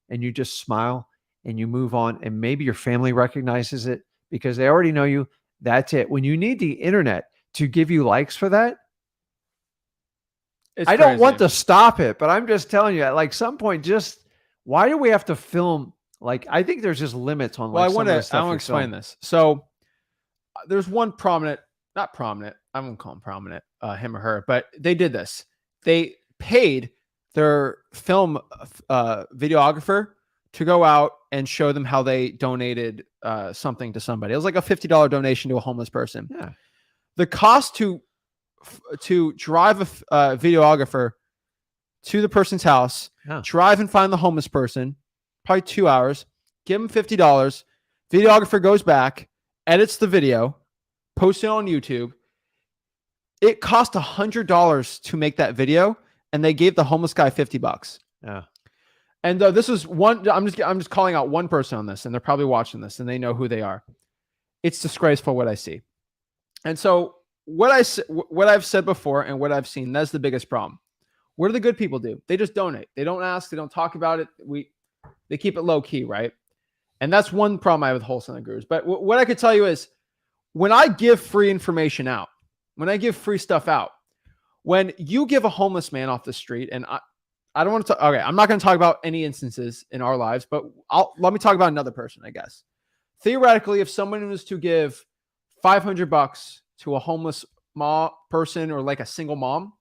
and you just smile and you move on, and maybe your family recognizes it because they already know you. That's it. When you need the internet to give you likes for that, It's I don't want crazy. to stop it, but I'm just telling you, at like some point, just why do we have to film? Like, I think there's just limits on Well, like I some want of the to stuff you explain film. this. So there's one prominent, not prominent, I won't call him prominent, him or her, but they did this. They paid their film videographer to go out and show them how they donated something to somebody. It was like a $50 donation to a homeless person. Yeah. The cost to drive a videographer to the person's house, Yeah. drive and find the homeless person, probably 2 hours, give them $50. Videographer goes back, edits the video, posts it on YouTube. It cost $100 to make that video, and they gave the homeless guy $50. Yeah. And this is one. I'm just calling out one person on this, and they're probably watching this, and they know who they are. It's disgraceful what I see. And so what I've said before and what I've seen, that's the biggest problem. What do the good people do? They just donate. They don't ask. They don't talk about it. They keep it low key, right? And that's one problem I have with wholesaling gurus. But what I could tell you is, when I give free information out, when I give free stuff out, when you give a homeless man off the street, and I don't want to talk, okay, I'm not going to talk about any instances in our lives, but let me talk about another person, I guess. Theoretically, if someone was to give $500 to a homeless person, or like a single mom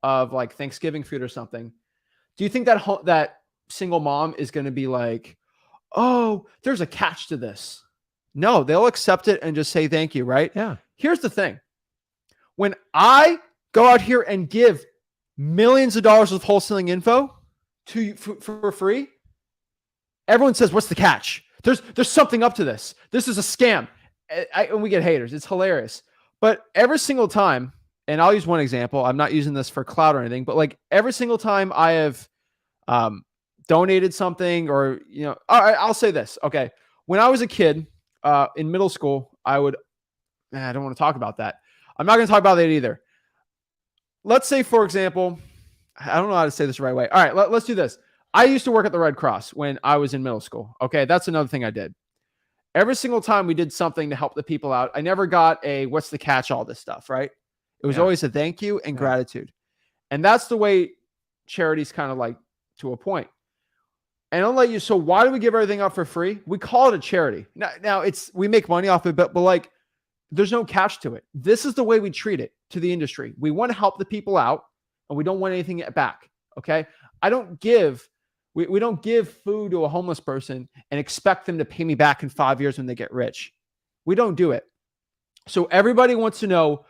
of like Thanksgiving food or something, do you think that that single mom is going to be like, oh, there's a catch to this? No, they'll accept it and just say thank you, right? Yeah. Here's the thing. When I go out here and give millions of dollars of wholesaling info to you for free, everyone says, what's the catch? There's something up to this. This is a scam. And we get haters. It's hilarious. But every single time, and I'll use one example. I'm not using this for clout or anything, but like every single time I have donated something, or, I'll say this. Okay. When I was a kid in middle school, I don't want to talk about that. I'm not going to talk about that either. Let's say, for example, I don't know how to say this the right way. All right, let's do this. I used to work at the Red Cross when I was in middle school. Okay, that's another thing I did. Every single time we did something to help the people out, I never got a what's the catch, all this stuff, right? It was always a thank you and gratitude. And that's the way charity's kind of like, to a point. And I'll let you, so why do we give everything up for free? We call it a charity. Now we make money off of it, but like, there's no catch to it. This is the way we treat it to the industry. We want to help the people out, and we don't want anything back. Okay. We don't give food to a homeless person and expect them to pay me back in 5 years when they get rich. We don't do it. So everybody wants to know,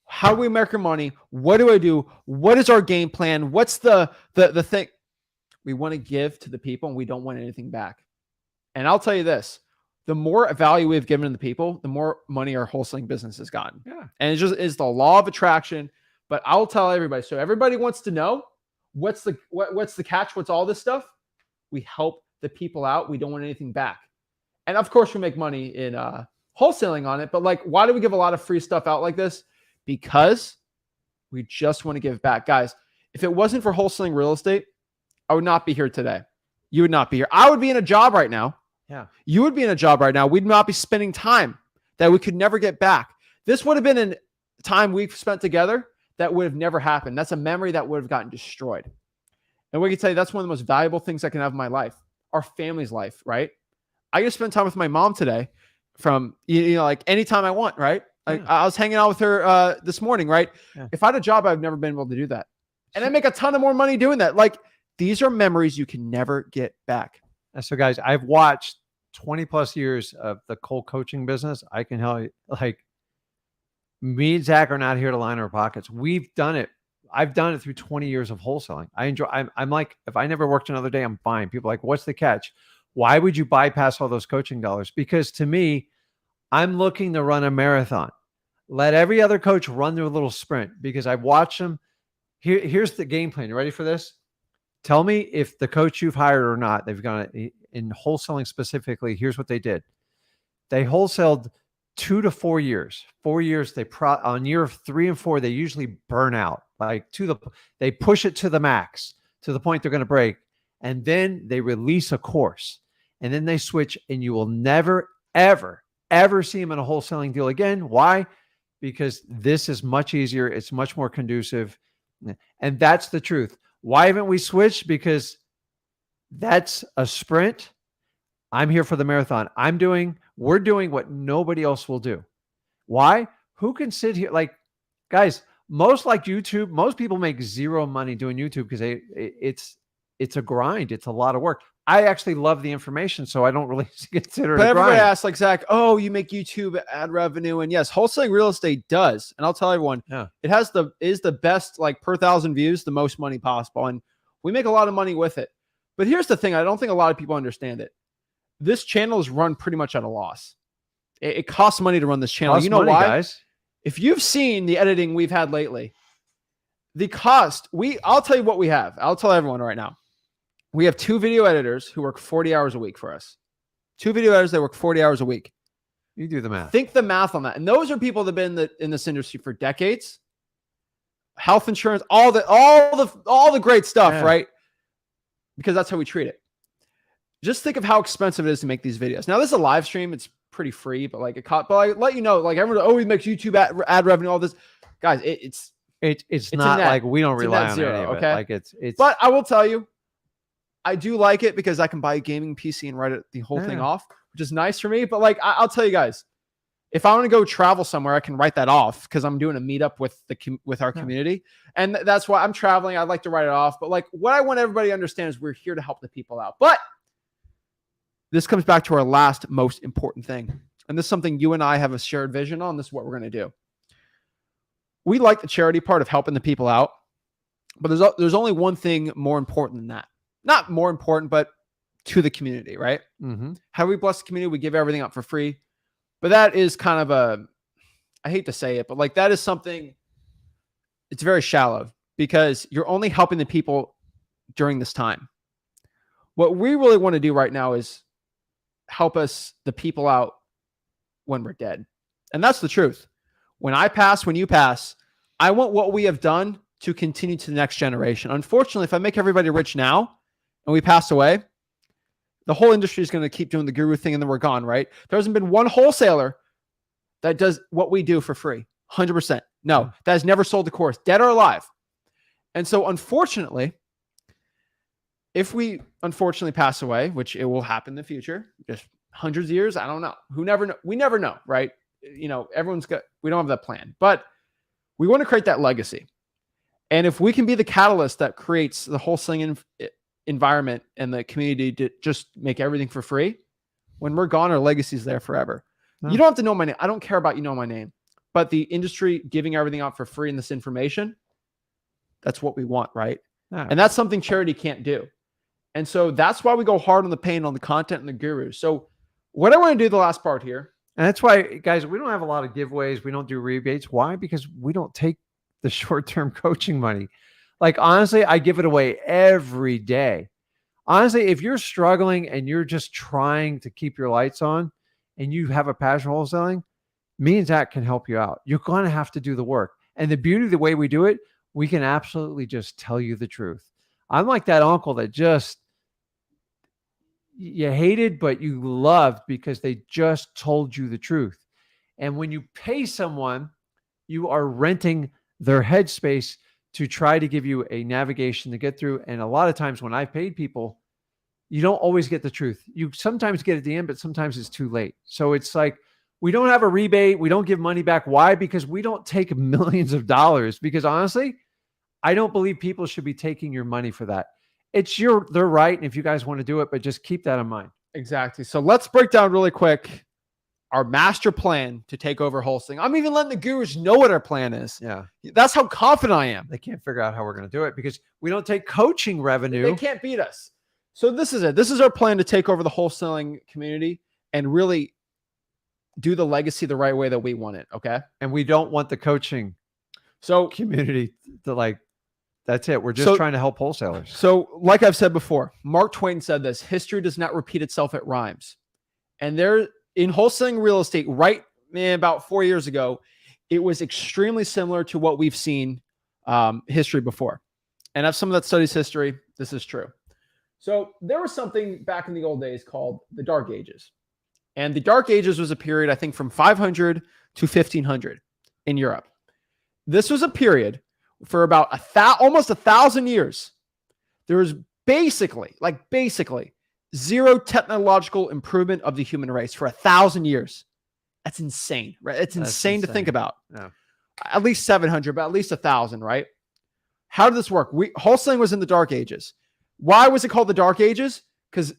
how do we make our money? What do I do? What is our game plan? What's the thing? We want to give to the people, and we don't want anything back. And I'll tell you this, the more value we've given to the people, the more money our wholesaling business has gotten. Yeah. And it just is the law of attraction. But I'll tell everybody. So everybody wants to know, what's the catch? What's all this stuff? We help the people out. We don't want anything back. And of course we make money in wholesaling on it. But like, why do we give a lot of free stuff out like this? Because we just want to give back. Guys, if it wasn't for Wholesaling Real Estate, I would not be here today. You would not be here. I would be in a job right now. Yeah. You would be in a job right now. We'd not be spending time that we could never get back. This would have been a time we've spent together that would have never happened. That's a memory that would have gotten destroyed. And we can tell you, that's one of the most valuable things I can have in my life, our family's life, right? I get to spend time with my mom today from, like anytime I want, right? Like, I was hanging out with her this morning, right? Yeah. If I had a job, I've never been able to do that. And I make a ton of more money doing that. Like, these are memories you can never get back. So guys, I've watched 20 plus years of the cold coaching business. I can tell you, like, me and Zach are not here to line our pockets. We've done it. I've done it through 20 years of wholesaling. I'm like, if I never worked another day, I'm fine. People are like, what's the catch? Why would you bypass all those coaching dollars? Because to me, I'm looking to run a marathon. Let every other coach run their little sprint, because I've watched them. Here's the game plan. You ready for this? Tell me if the coach you've hired or not, they've gone in wholesaling specifically. Here's what they did. They wholesaled 2 to 4 years. 4 years, on year 3 and 4, they usually burn out. Like they push it to the max, to the point they're going to break. And then they release a course. And then they switch, and you will never, ever, ever see them in a wholesaling deal again. Why? Because this is much easier. It's much more conducive. And that's the truth. Why haven't we switched? Because that's a sprint. I'm here for the marathon. We're doing what nobody else will do. Why? Who can sit here? Like, guys, most people make zero money doing YouTube because it's a grind. It's a lot of work. I actually love the information, so I don't really consider it But a everybody grind. asks, like, Zach, oh, you make YouTube ad revenue. And yes, wholesaling real estate does. And I'll tell everyone, it is the best, like, per 1,000 views, the most money possible. And we make a lot of money with it. But here's the thing. I don't think a lot of people understand it. This channel is run pretty much at a loss. It costs money to run this channel. You know why? Guys. If you've seen the editing we've had lately, the cost, I'll tell you what we have. I'll tell everyone right now. We have 2 video editors who work 40 hours a week for us. 2 video editors that work 40 hours a week. You do the math. Think the math on that. And those are people that have been in this industry for decades. Health insurance, all the great stuff, right? Because that's how we treat it. Just think of how expensive it is to make these videos. Now, this is a live stream. It's pretty free, but I let you know, like, everyone, he makes YouTube ad revenue, all this. Guys, it's not like we don't rely on zero, any of okay? it. Like it's. But I will tell you, I do like it because I can buy a gaming PC and write the whole thing off, which is nice for me. But like, I'll tell you guys, if I want to go travel somewhere, I can write that off because I'm doing a meetup with our community. And that's why I'm traveling. I'd like to write it off. But like, what I want everybody to understand is we're here to help the people out. But this comes back to our last most important thing. And this is something you and I have a shared vision on. This is what we're going to do. We like the charity part of helping the people out. But there's only one thing more important than that. Not more important, but to the community, right? Mm-hmm. How do we bless the community? We give everything up for free. But that is kind of I hate to say it, but like, that is something, it's very shallow because you're only helping the people during this time. What we really want to do right now is help the people out when we're dead. And that's the truth. When I pass, when you pass, I want what we have done to continue to the next generation. Unfortunately, if I make everybody rich now and we pass away, the whole industry is going to keep doing the guru thing and then we're gone, right? There hasn't been one wholesaler that does what we do for free. 100%. No, that has never sold the course, dead or alive. And so unfortunately, if we unfortunately pass away, which it will happen in the future, just hundreds of years, I don't know. We never know, right? We don't have that plan, but we want to create that legacy. And if we can be the catalyst that creates the wholesaling environment and the community to just make everything for free, when we're gone, our legacy is there forever. No. You don't have to know my name. I don't care about you know my name, but the industry giving everything out for free in this information, that's what we want, right? No. And that's something charity can't do. And so that's why we go hard on the pain, on the content and the gurus. So what I want to do the last part here. And that's why, guys, we don't have a lot of giveaways. We don't do rebates. Why? Because we don't take the short-term coaching money. Like, honestly, I give it away every day. Honestly, if you're struggling and you're just trying to keep your lights on and you have a passion for wholesaling, me and Zach can help you out. You're going to have to do the work. And the beauty of the way we do it, we can absolutely just tell you the truth. I'm like that uncle that just you hated, but you loved because they just told you the truth. And when you pay someone, you are renting their headspace to try to give you a navigation to get through. And a lot of times when I've paid people, you don't always get the truth. You sometimes get at the end, but sometimes it's too late. So it's like, we don't have a rebate. We don't give money back. Why? Because we don't take millions of dollars. Because honestly, I don't believe people should be taking your money for that. They're right. And if you guys want to do it, but just keep that in mind. Exactly. So let's break down really quick our master plan to take over wholesaling. I'm even letting the gurus know what our plan is. Yeah. That's how confident I am. They can't figure out how we're going to do it because we don't take coaching revenue. They can't beat us. So this is it. This is our plan to take over the wholesaling community and really do the legacy the right way that we want it. Okay. And we don't want the coaching community to That's it. We're just So- trying to help wholesalers. So, like I've said before, Mark Twain said this: history does not repeat itself, it rhymes. And there, in wholesaling real estate, right, about 4 years ago, it was extremely similar to what we've seen history before. And as someone that studies history, this is true. So there was something back in the old days called the Dark Ages. And the Dark Ages was a period, I think, from 500 to 1500 in Europe. This was a period for about almost 1,000 years. There was basically zero technological improvement of the human race for 1,000 years. That's insane, right? It's insane to think about. Yeah. At least 700, but at least 1,000, right? How did this work? Wholesaling was in the Dark Ages. Why was it called the Dark Ages? Because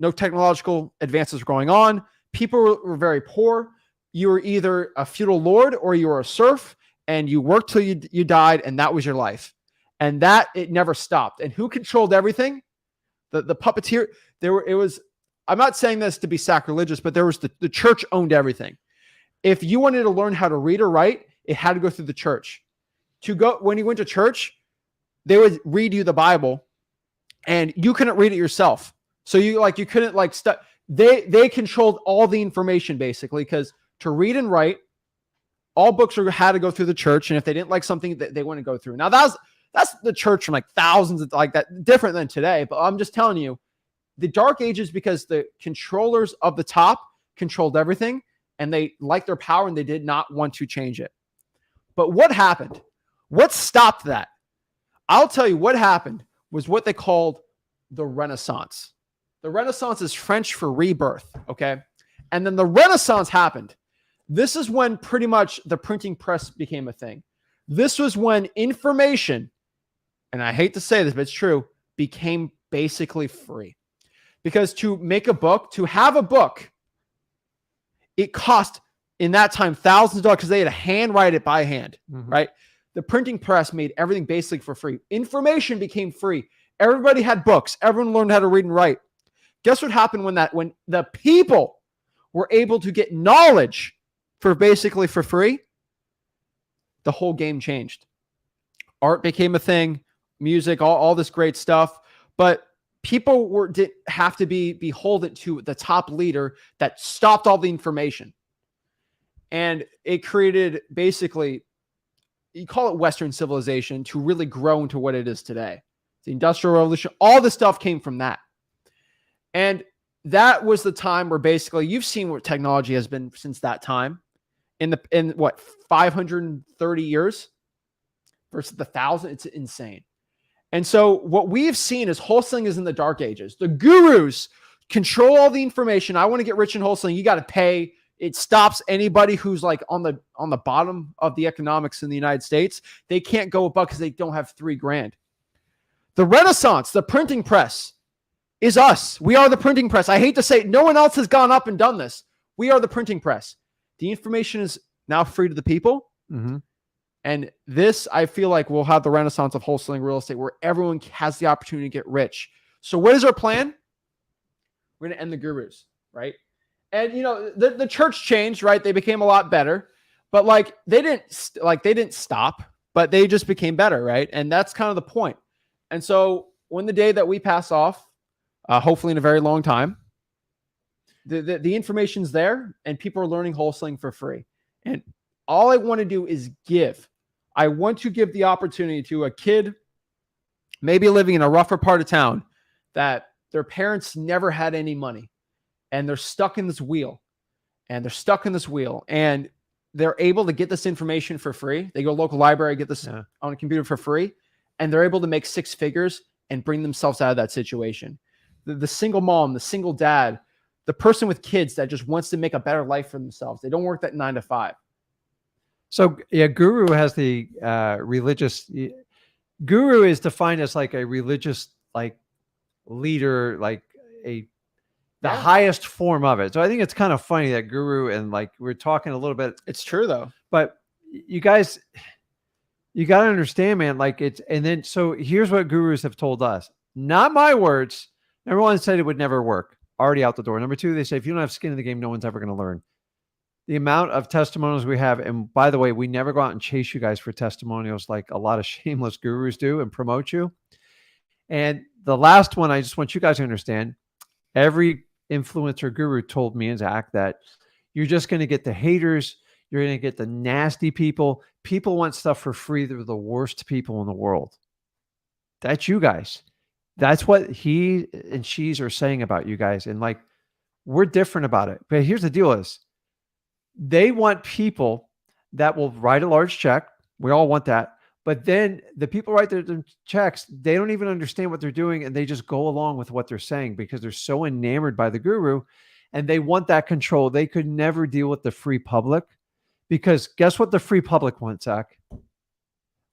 no technological advances were going on. People were very poor. You were either a feudal lord or you were a serf, and you worked till you died, and that was your life. And that, it never stopped. And who controlled everything? The puppeteer. I'm not saying this to be sacrilegious, but there was the church owned everything. If you wanted to learn how to read or write, it had to go through the church. When you went to church, they would read you the Bible, and you couldn't read it yourself. So you couldn't they controlled all the information basically, because to read and write, all books had to go through the church. And if they didn't like something, they wouldn't go through. Now that's the church from thousands of that, different than today. But I'm just telling you, the Dark Ages, because the controllers of the top controlled everything, and they liked their power and they did not want to change it. But what happened? What stopped that? I'll tell you what happened was what they called the Renaissance. The Renaissance is French for rebirth, okay? And then the Renaissance happened. This is when pretty much the printing press became a thing. This was when information, and I hate to say this, but it's true, became basically free. Because to make a book, to have a book, it cost in that time thousands of dollars because they had to handwrite it by hand, right? The printing press made everything basically for free. Information became free. Everybody had books. Everyone learned how to read and write. Guess what happened when the people were able to get knowledge for free? The whole game changed. Art became a thing, music, all this great stuff. But people didn't have to be beholden to the top leader that stopped all the information. And it created basically, you call it Western civilization, to really grow into what it is today. The Industrial Revolution, all the stuff came from that. And that was the time where basically you've seen what technology has been since that time in 530 years versus the 1,000. It's insane. And so what we've seen is wholesaling is in the Dark Ages. The gurus control all the information. I want to get rich in wholesaling. You got to pay. It stops anybody who's on the bottom of the economics in the United States. They can't go above because they don't have $3,000. The Renaissance, the printing press, is us. We are the printing press. I hate to say it, no one else has gone up and done this. We are the printing press. The information is now free to the people. And this, I feel like, will have the renaissance of wholesaling real estate where everyone has the opportunity to get rich. So what is our plan? We're going to end the gurus, right? And, the church changed, right? They became a lot better, but they didn't stop, but they just became better, right? And that's kind of the point. And so when the day that we pass off, hopefully in a very long time, the information's there and people are learning wholesaling for free. And all I want to do is give. I want to give the opportunity to a kid, maybe living in a rougher part of town, that their parents never had any money and they're stuck in this wheel and they're able to get this information for free. They go to a local library, get this on a computer for free, and they're able to make 6 figures and bring themselves out of that situation. The single mom, the single dad, the person with kids that just wants to make a better life for themselves. They don't work that 9 to 5. So yeah, guru has the religious. Guru is defined as like a religious leader, the highest form of it. So I think it's kind of funny that guru and we're talking a little bit. It's true though, but you guys, you got to understand, man. So here's what gurus have told us. Not my words. Number one, said it would never work. Already out the door. Number two, they say if you don't have skin in the game, no one's ever going to learn. the amount of testimonials we have. And by the way, we never go out and chase you guys for testimonials like a lot of shameless gurus do and promote you. And the last one, I just want you guys to understand, every influencer guru told me and Zach that you're just going to get the haters. You're going to get the nasty people. People want stuff for free. They're the worst people in the world. That's you guys. That's what he and she's are saying about you guys. And like, we're different about it. But here's the deal is they want people that will write a large check. We all want that. But then the people write their checks, they don't even understand what they're doing. And they just go along with what they're saying because they're so enamored by the guru and they want that control. They could never deal with the free public because guess what the free public wants, Zach?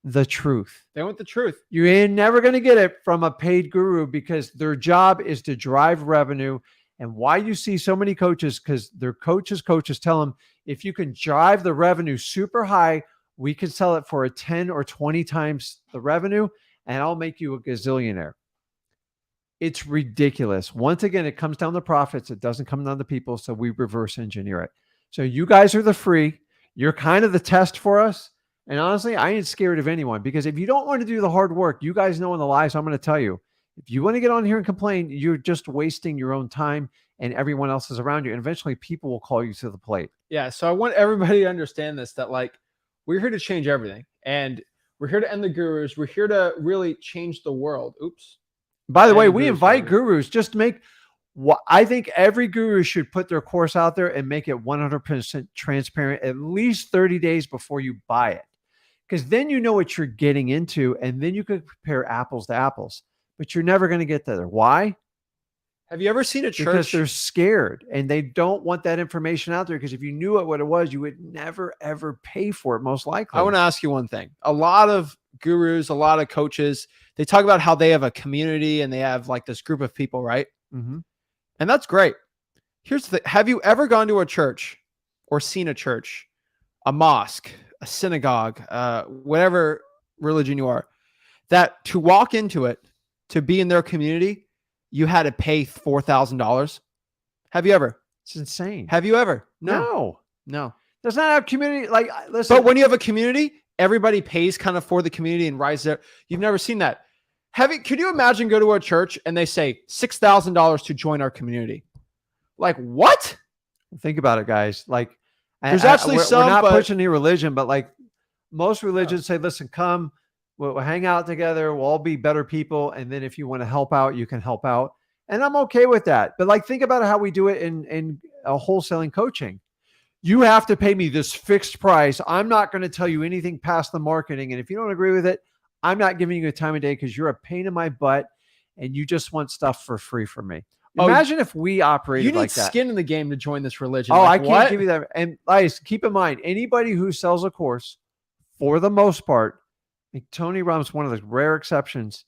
The truth. They want the truth. You ain't never going to get it from a paid guru because their job is to drive revenue. And why you see so many coaches, because their coaches tell them, if you can drive the revenue super high, we can sell it for a 10 or 20 times the revenue and I'll make you a gazillionaire. It's ridiculous. Once again, it comes down to profits. It doesn't come down to people. So we reverse engineer it. So you guys are the free. You're kind of the test for us. And honestly, I ain't scared of anyone because if you don't want to do the hard work, you guys know in the lies, I'm going to tell you, if you want to get on here and complain, you're just wasting your own time and everyone else is around you. And eventually people will call you to the plate. Yeah. So I want everybody to understand this, that like, we're here to change everything and we're here to end the gurus. We're here to really change the world. Oops. By the way, we invite gurus. Just make what I think every guru should put their course out there and make it 100% transparent at least 30 days before you buy it. Because then you know what you're getting into and then you can compare apples to apples, but you're never going to get there. Why? Have you ever seen a church? Because they're scared and they don't want that information out there. Because if you knew what it was, you would never, ever pay for it, most likely. I want to ask you one thing. A lot of gurus, a lot of coaches, they talk about how they have a community and they have like this group of people, right? Mm-hmm. And that's great. Here's the thing. Have you ever gone to a church or seen a church, a mosque, a synagogue, whatever religion you are, that to walk into it, to be in their community, you had to pay $4,000? Have you ever? It's insane. Have you ever? No. Does not have community. Like, listen. But when you have a community, everybody pays kind of for the community and rises there. You've never seen that. Could you imagine go to a church and they say $6,000 to join our community? Like what? Think about it, guys. Like there's actually we're not pushing any religion, but like most religions say, listen, come, we'll hang out together. We'll all be better people. And then if you want to help out, you can help out. And I'm okay with that. But like, think about how we do it in wholesaling coaching. You have to pay me this fixed price. I'm not going to tell you anything past the marketing. And if you don't agree with it, I'm not giving you a time of day because you're a pain in my butt and you just want stuff for free from me. Imagine if we operated like that. You need skin in the game to join this religion. Oh, like, I can't give you that. And guys, keep in mind, anybody who sells a course, for the most part, like Tony Robbins, one of the rare exceptions,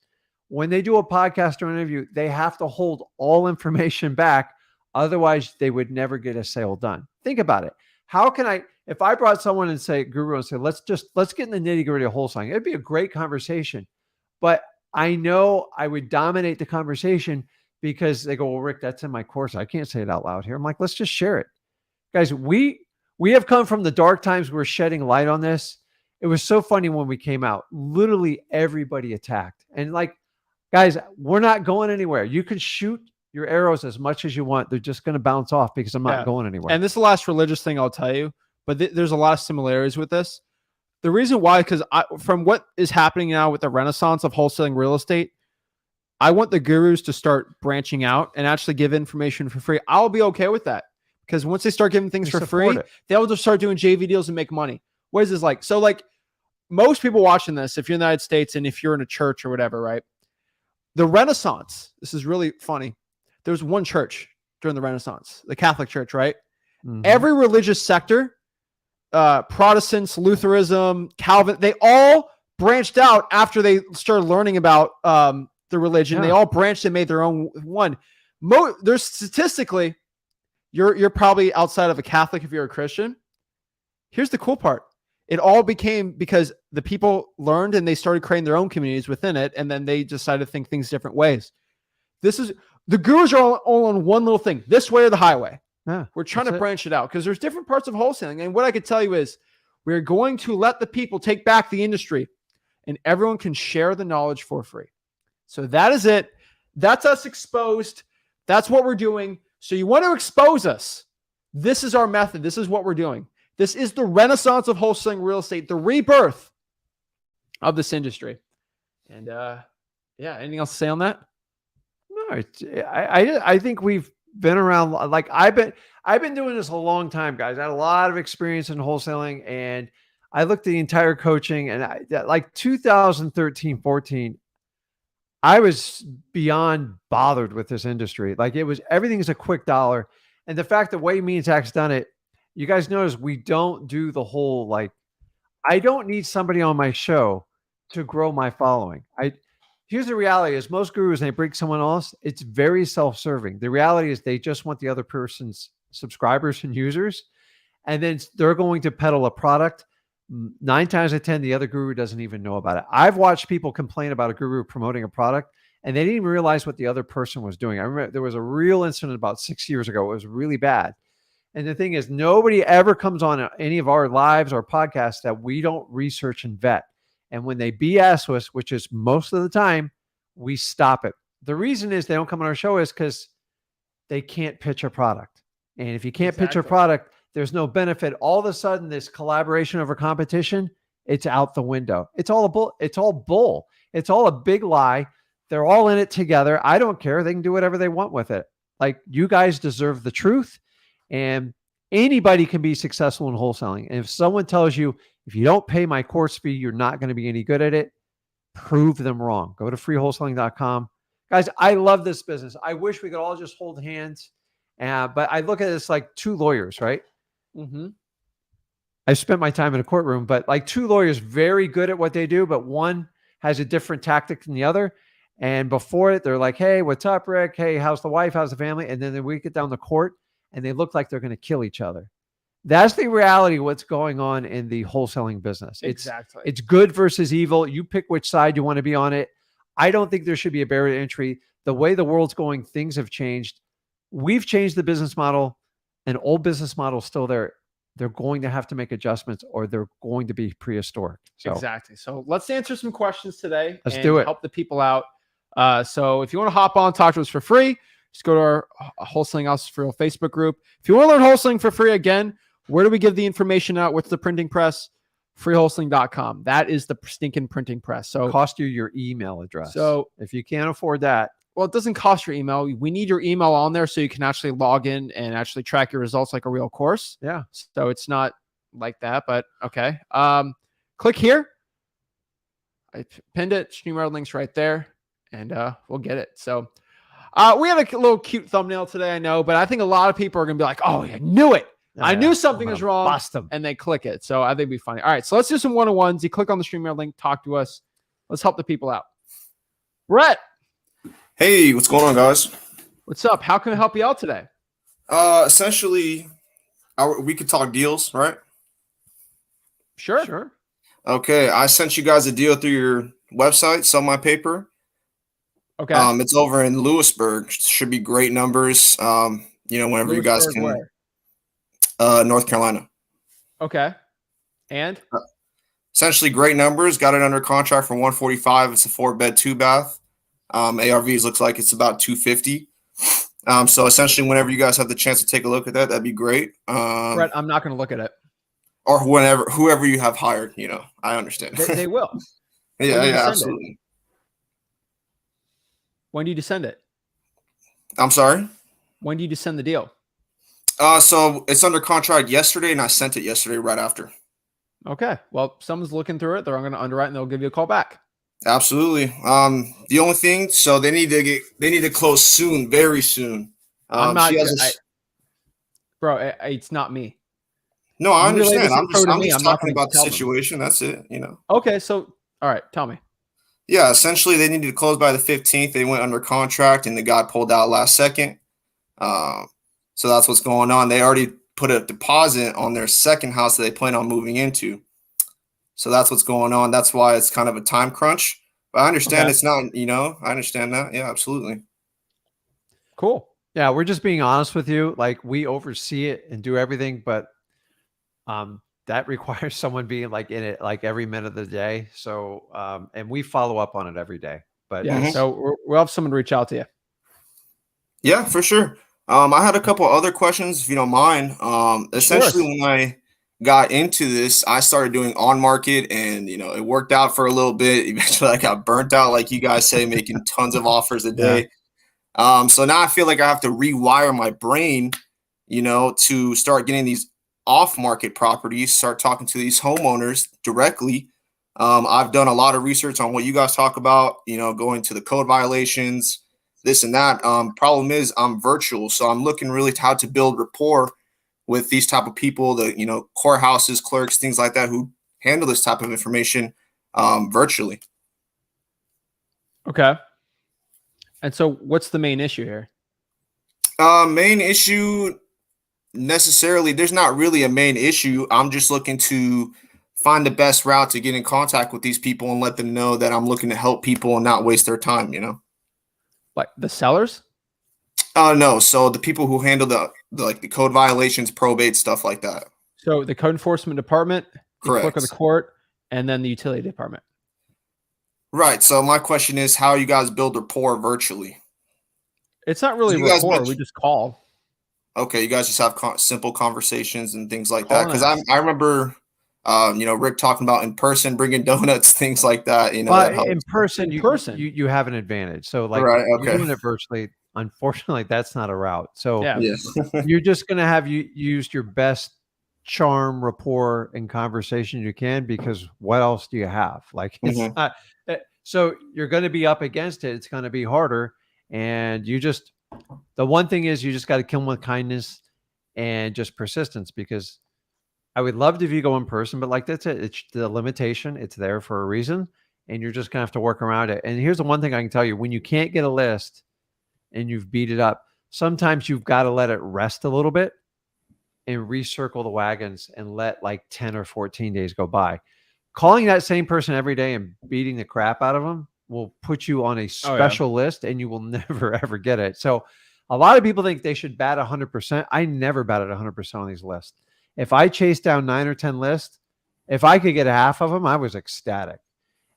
when they do a podcast or interview, they have to hold all information back. Otherwise, they would never get a sale done. Think about it. How can I, if I brought someone and say, Guru, and say, let's get in the nitty gritty of wholesaling, it'd be a great conversation. But I know I would dominate the conversation because they go, well, Rick, that's in my course. I can't say it out loud here. I'm like, let's just share it. Guys, we have come from the dark times. We're shedding light on this. It was so funny when we came out. Literally everybody attacked. And like, guys, we're not going anywhere. You can shoot your arrows as much as you want. They're just going to bounce off because I'm not going anywhere. And this is the last religious thing I'll tell you, but there's a lot of similarities with this. The reason why, because from what is happening now with the renaissance of wholesaling real estate, I want the gurus to start branching out and actually give information for free. I'll be okay with that because once they start giving things for free, they'll just start doing JV deals and make money. What is this like? So like most people watching this, if you're in the United States and if you're in a church or whatever, right? The Renaissance, this is really funny. There was one church during the Renaissance, the Catholic Church, right? Mm-hmm. Every religious sector, Protestants, Lutheranism, Calvin, they all branched out after they started learning about the religion. Yeah. They all branched and made their own one. There's statistically, you're probably outside of a Catholic if you're a Christian. Here's the cool part. It all became because the people learned and they started creating their own communities within it. And then they decided to think things different ways. The gurus are all on one little thing, this way or the highway. Yeah, We're trying that's to it. branch it out because there's different parts of wholesaling. And what I could tell you is we're going to let the people take back the industry and everyone can share the knowledge for free. So that is it. That's us exposed. That's what we're doing. So you want to expose us. This is our method. This is what we're doing. This is the renaissance of wholesaling real estate, the rebirth of this industry. And yeah, anything else to say on that? No, I think we've been around. Like I've been doing this a long time, guys. I had a lot of experience in wholesaling, and I looked at the entire coaching, and like 2013, 14, I was beyond bothered with this industry. Like it was, everything is a quick dollar. And the fact that Way Me and Zach's done it, you guys notice we don't do the whole, like, I don't need somebody on my show to grow my following. Here's the reality is most gurus, they bring someone else. It's very self-serving. The reality is they just want the other person's subscribers and users. And then they're going to peddle a product. 9 times out of 10, the other guru doesn't even know about it. I've watched people complain about a guru promoting a product and they didn't even realize what the other person was doing. I remember there was a real incident about 6 years ago. It was really bad. And the thing is, nobody ever comes on any of our lives or podcasts that we don't research and vet. And when they BS us, which is most of the time, we stop it. The reason is they don't come on our show is because they can't pitch a product. And if you can't pitch a product, there's no benefit. All of a sudden, this collaboration over competition, it's out the window. It's all bull. It's all a big lie. They're all in it together. I don't care. They can do whatever they want with it. Like, you guys deserve the truth. And anybody can be successful in wholesaling. And if someone tells you, if you don't pay my course fee, you're not going to be any good at it, prove them wrong. Go to freewholesaling.com. Guys, I love this business. I wish we could all just hold hands. But I look at this like 2 lawyers, right? Mm-hmm. I spent my time in a courtroom, but like 2 lawyers very good at what they do, but one has a different tactic than the other. And before it, they're like, hey, what's up, Rick? Hey, how's the wife? How's the family? And then we get down the court and they look like they're going to kill each other. That's the reality of what's going on in the wholesaling business. Exactly. It's good versus evil. You pick which side you want to be on it. I don't think there should be a barrier to entry. The way the world's going, things have changed. We've changed the business model. An old business model is still there. They're going to have to make adjustments or they're going to be prehistoric. So, exactly. So let's answer some questions today. Let's do it. Help the people out. So if you want to hop on, talk to us for free, just go to our Wholesaling House for Real Facebook group. If you want to learn wholesaling for free, again, where do we give the information out? What's the printing press? Freewholesaling.com. That is the stinking printing press. So it costs you your email address. So if you can't afford that, well, it doesn't cost your email. We need your email on there so you can actually log in and actually track your results like a real course. Yeah. So it's not like that, but okay. Click here. I pinned it. StreamYard link's right there, and we'll get it. So we had a little cute thumbnail today, I know, but I think a lot of people are going to be like, oh, I knew it. I knew something was wrong. Bust them. And they click it. So I think it'd be funny. All right. So let's do some one-on-ones. You click on the StreamYard link, talk to us. Let's help the people out. Brett. Hey, what's going on, guys? What's up? How can I help you out today? Essentially, we could talk deals, right? Sure. Okay, I sent you guys a deal through your website, Sell My Paper. Okay. It's over in Lewisburg. Should be great numbers. Whenever you guys can. North Carolina. Okay. And? Essentially, great numbers. Got it under contract for 145. It's a 4-bed, 2-bath. ARVs looks like it's about 250. So essentially, whenever you guys have the chance to take a look at that, that'd be great. Brett, I'm not going to look at it. Or whoever you have hired, I understand. They will. Yeah, absolutely. When do you send it? I'm sorry? When do you send the deal? So it's under contract yesterday, and I sent it yesterday right after. Okay. Well, someone's looking through it. They're going to underwrite, and they'll give you a call back. Absolutely. The only thing, so they need to close soon, very soon. I'm not, it's not me. No, I understand. I'm just I'm talking about the situation. That's it. Okay. So, all right. Tell me. Yeah. Essentially, they needed to close by the 15th. They went under contract, and the guy pulled out last second. So that's what's going on. They already put a deposit on their second house that they plan on moving into. So that's what's going on. That's why it's kind of a time crunch. But I understand It's not, I understand that. Yeah, absolutely. Cool. Yeah, we're just being honest with you. Like we oversee it and do everything, but that requires someone being like in it like every minute of the day. So and we follow up on it every day. But Yeah. it's, So we'll have someone reach out to you. Yeah, for sure. I had a couple other questions, if you don't mind. Essentially, when I got into this, I started doing on market, and it worked out for a little bit. Eventually, I got burnt out, like you guys say, making tons of offers a yeah. day. So now I feel like I have to rewire my brain, to start getting these off market properties, start talking to these homeowners directly. I've done a lot of research on what you guys talk about, going to the code violations, this and that. Problem is I'm virtual. So I'm looking really how to build rapport with these type of people, the, courthouses, clerks, things like that, who handle this type of information virtually. Okay. And so what's the main issue here? Main issue necessarily, there's not really a main issue. I'm just looking to find the best route to get in contact with these people and let them know that I'm looking to help people and not waste their time, Like the sellers? No. So the people who handle the code violations, probate, stuff like that. So the code enforcement department, the clerk of the Correct. court, and then the utility department. Right. So my question is, how you guys build rapport virtually? It's not really You guys rapport. We mentioned- just call. Okay, you guys just have simple conversations and things like Call that. Because us. I remember, Rick talking about in person, bringing donuts, things like that. That But helps. in person, In person. you have an advantage. So like Right, you're okay. doing it virtually. Unfortunately, that's not a route. So Yeah. Yeah. you're just going to have you used your best charm, rapport, and conversation you can, because what else do you have? Like it's Mhm. not. So you're going to be up against it. It's going to be harder, and the one thing is you just got to kill them with kindness and just persistence. Because I would love if you go in person, but like that's it. It's the limitation. It's there for a reason, and you're just gonna have to work around it. And here's the one thing I can tell you: when you can't get a list and you've beat it up, sometimes you've got to let it rest a little bit and recircle the wagons and let like 10 or 14 days go by. Calling that same person every day and beating the crap out of them will put you on a special list, and you will never, ever get it. So a lot of people think they should bat 100%. I never batted 100% on these lists. If I chased down 9 or 10 lists, if I could get half of them, I was ecstatic.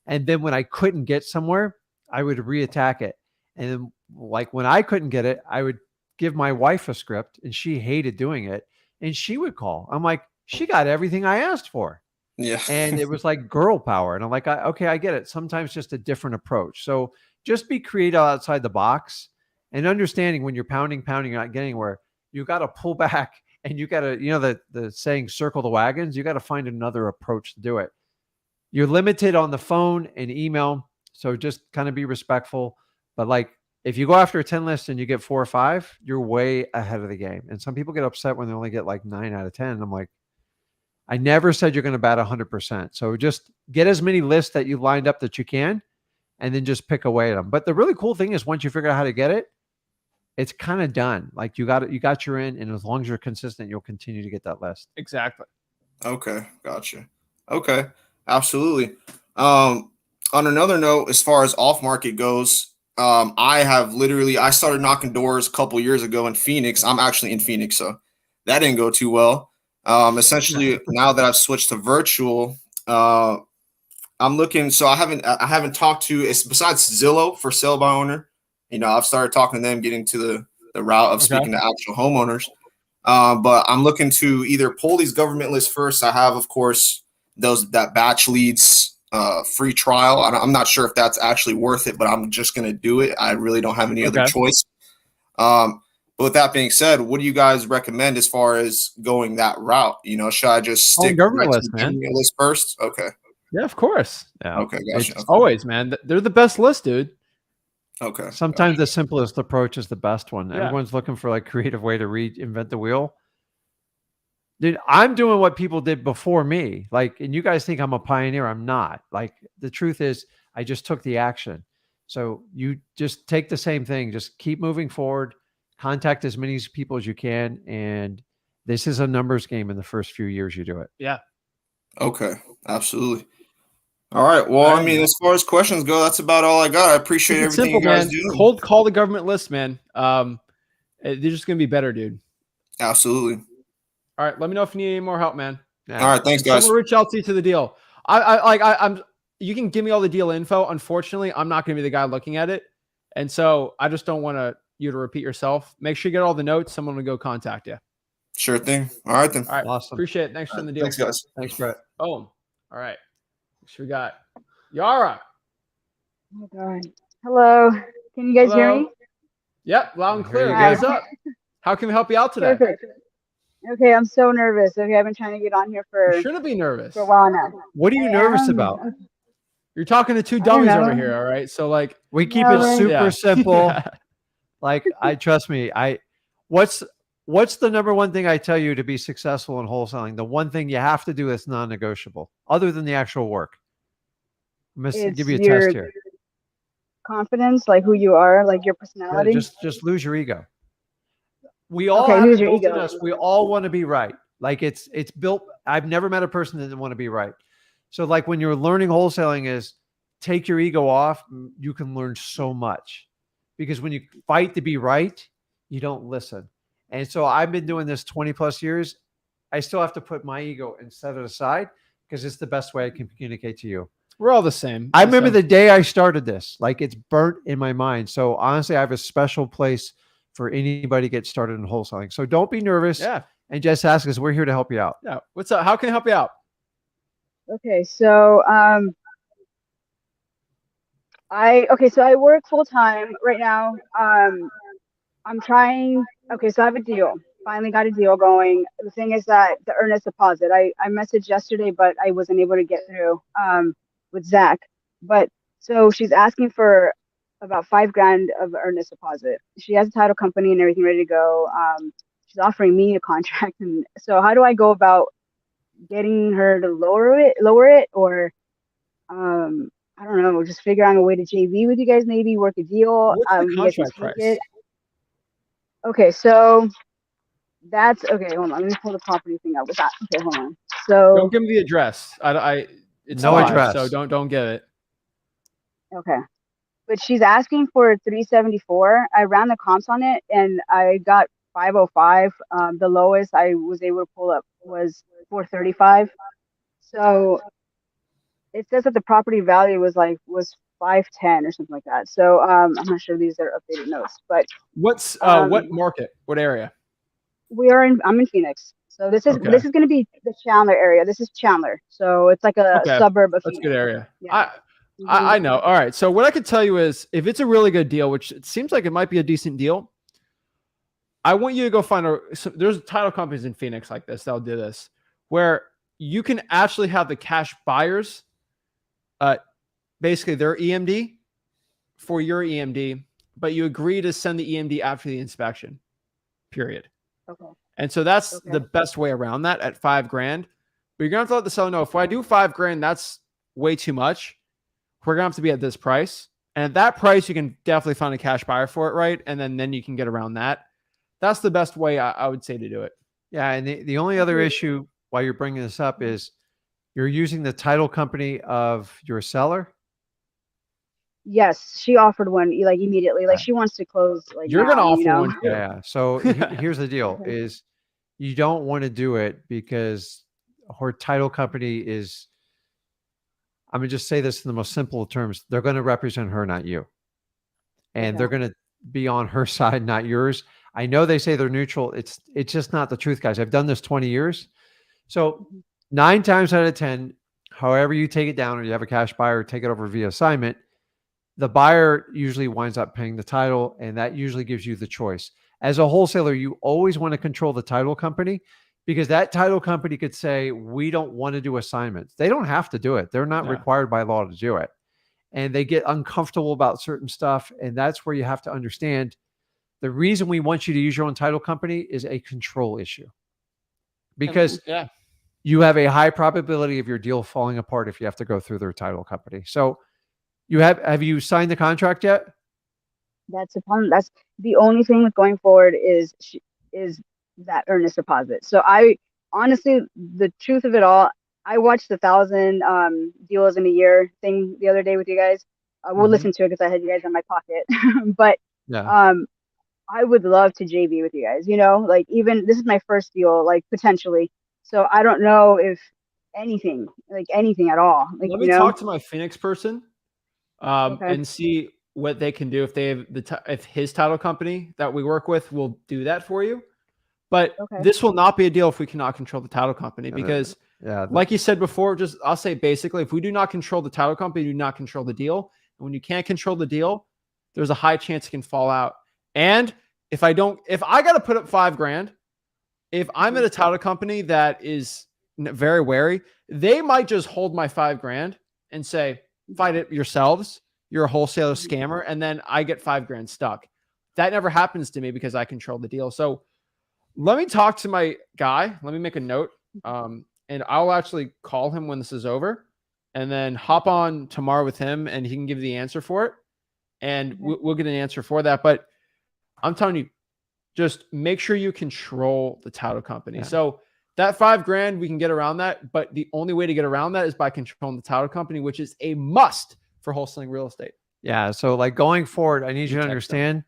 And then when I couldn't get somewhere, I would reattack it. And then, like when I couldn't get it, I would give my wife a script, and she hated doing it. And she would call. I'm like, she got everything I asked for. Yeah. And it was like girl power. And I'm like, okay, I get it. Sometimes just a different approach. So just be creative outside the box, and understanding when you're pounding, you're not getting anywhere. You got to pull back, and you got to, the saying, circle the wagons. You got to find another approach to do it. You're limited on the phone and email. So just kind of be respectful. But like, if you go after a 10 list and you get 4 or 5, you're way ahead of the game. And some people get upset when they only get like 9 out of 10. I'm like, I never said you're going to bat 100%. So just get as many lists that you lined up that you can, and then just pick away at them. But the really cool thing is, once you figure out how to get it, it's kind of done. Like you got your in, and as long as you're consistent, you'll continue to get that list. Exactly. Okay, gotcha. Okay, absolutely. On another note, as far as off market goes, I started knocking doors a couple years ago in Phoenix. I'm actually in Phoenix, so that didn't go too well. Essentially, now that I've switched to virtual, I'm looking. So I haven't talked to, it's besides Zillow for sale by owner. I've started talking to them, getting to the route of speaking to actual homeowners. But I'm looking to either pull these government lists first. I have, of course, that batch leads free trial. I'm not sure if that's actually worth it, but I'm just going to do it. I really don't have any other choice. But with that being said, what do you guys recommend as far as going that route? Should I just stick government right list, to the man. government list first? Okay. Yeah, of course. Yeah. Okay. Gotcha. It's always, man. They're the best list, dude. Okay. Sometimes the simplest approach is the best one. Yeah. Everyone's looking for like creative way to reinvent the wheel. Dude, I'm doing what people did before me. Like, and you guys think I'm a pioneer. I'm not. Like, the truth is, I just took the action. So you just take the same thing. Just keep moving forward. Contact as many people as you can. And this is a numbers game in the first few years you do it. Yeah. Okay. Absolutely. All right. Well, I mean, as far as questions go, that's about all I got. I appreciate It's everything simple, you guys man. do. Cold call the government list, man. They're just gonna be better, dude. Absolutely. All right, let me know if you need any more help, man. Yeah. All right. Thanks, guys. Someone reach out to you to the deal. I'm. You can give me all the deal info. Unfortunately, I'm not going to be the guy looking at it, and so I just don't want you to repeat yourself. Make sure you get all the notes. Someone will go contact you. Sure thing. All right, then. All right, Awesome. appreciate it. Thanks for the deal. Thanks, guys. Thanks, Brett. Boom. All right. So we got Yara. Oh my God. Hello. Can you guys hear Hello. me? Yep, loud and Here clear. you What go. is up? How can we help you out today? Perfect. Okay, I'm so nervous. Okay, I've been trying to get on here You for shouldn't be nervous. a while now. What are you I nervous am. about? You're talking to two don't dummies know. over here. All right. So like, We keep Yeah, it right. super yeah. simple. Yeah. Like trust me, what's the number one thing I tell you to be successful in wholesaling? The one thing you have to do that's non-negotiable, other than the actual work. I'm gonna It's give you a your test here. confidence, like who you are, like your Yeah, personality. just lose your ego. We all Okay, have lose it your built in ego. us. We all want to be right. Like it's built. I've never met a person that didn't want to be right. So like when you're learning wholesaling is take your ego off. You can learn so much because when you fight to be right, you don't listen. And so I've been doing this 20 plus years. I still have to put my ego and set it aside because it's the best way I can communicate to you. We're all the same. I remember the day I started this, like it's burnt in my mind. So honestly, I have a special place for anybody get started in wholesaling. So don't be nervous Yeah. and just ask us. We're here to help you out. Yeah. What's up? How can I help you out? Okay, so so I work full time right now. I'm trying. Okay, so I have a deal. Finally got a deal going. The thing is that the earnest deposit. I messaged yesterday, but I wasn't able to get through with Zach. But so she's asking for about $5,000 of earnest deposit. She has a title company and everything ready to go. She's offering me a contract, and so how do I go about getting her to lower it, or I don't know, just figure out a way to JV with you guys, maybe work a deal. What's the You guys can contract take price? it. Okay, so that's okay. Hold on, let me pull the property thing up. Okay, hold on. So Don't give me the address. It's No live, address. so don't get it. okay, but she's asking for 374. I ran the comps on it, and I got 505. The lowest I was able to pull up was 435. So it says that the property value was 510 or something like that. So I'm not sure these are updated notes, but What's Um, what market? What area? I'm in Phoenix. So this is Okay. going to be the Chandler area. This is Chandler. So it's like a Okay. suburb of That's a Phoenix. good area. Yeah. I know. All right. So what I could tell you is if it's a really good deal, which it seems like it might be a decent deal, I want you to go find there's title companies in Phoenix like this that'll do this, where you can actually have the cash buyers, basically their EMD for your EMD, but you agree to send the EMD after the inspection, period. Okay. And so that's Okay. the best way around that at $5,000. But you're gonna have to let the seller know if I do $5,000, that's way too much. We're gonna have to be at this price. And at that price, you can definitely find a cash buyer for it, right? And then you can get around that. That's the best way I would say to do it. Yeah. And the only other issue while you're bringing this up is you're using the title company of your seller. Yes, she offered one immediately. Like Okay. she wants to close You're gonna now, offer one too. Yeah. So here's the deal Okay. is you don't want to do it because her title company is, I'm going to just say this in the most simple terms. They're going to represent her, not you. And Okay. they're going to be on her side, not yours. I know they say they're neutral. It's just not the truth, guys. I've done this 20 years. So 9 times out of 10, however you take it down or you have a cash buyer or take it over via assignment, the buyer usually winds up paying the title, and that usually gives you the choice. As a wholesaler, you always want to control the title company because that title company could say, we don't want to do assignments. They don't have to do it. They're not Yeah. required by law to do it. And they get uncomfortable about certain stuff. And that's where you have to understand the reason we want you to use your own title company is a control issue. Because yeah, you have a high probability of your deal falling apart if you have to go through their title company. So have you signed the contract yet? That's the only thing with going forward is that earnest deposit. So I honestly, the truth of it all, I watched the 1,000 deals in a year thing the other day with you guys. We'll Mhm. listen to it because I had you guys in my pocket. But Yeah. I would love to JV with you guys, like even this is my first deal, like potentially. So I don't know if anything at all. Like, Let me talk to my Phoenix person Okay. and see what they can do. If they have if his title company that we work with will do that for you. But Okay. this will not be a deal if we cannot control the title company, because like you said before, I'll say basically, if we do not control the title company, we do not control the deal. And when you can't control the deal, there's a high chance it can fall out. And if I got to put up $5,000, if I'm at a title company that is very wary, they might just hold my $5,000 and say, fight it yourselves. You're a wholesaler scammer. And then I get $5,000 stuck. That never happens to me because I control the deal. So let me talk to my guy. Let me make a note. And I'll actually call him when this is over and then hop on tomorrow with him and he can give the answer for it. And we'll get an answer for that. But I'm telling you, just make sure you control the title company. Yeah. So that $5,000, we can get around that. But the only way to get around that is by controlling the title company, which is a must for wholesaling real estate. Yeah. So like going forward, I need you to understand,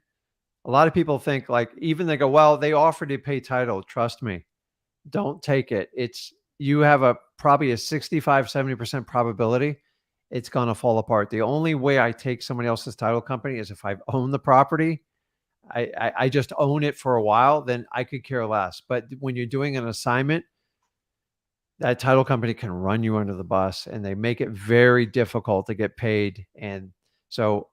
a lot of people think like, even they go, well, they offered to pay title. Trust me, don't take it. You have probably a 65, 70% probability it's going to fall apart. The only way I take somebody else's title company is if I've owned the property. I just own it for a while, then I could care less. But when you're doing an assignment, that title company can run you under the bus and they make it very difficult to get paid. And so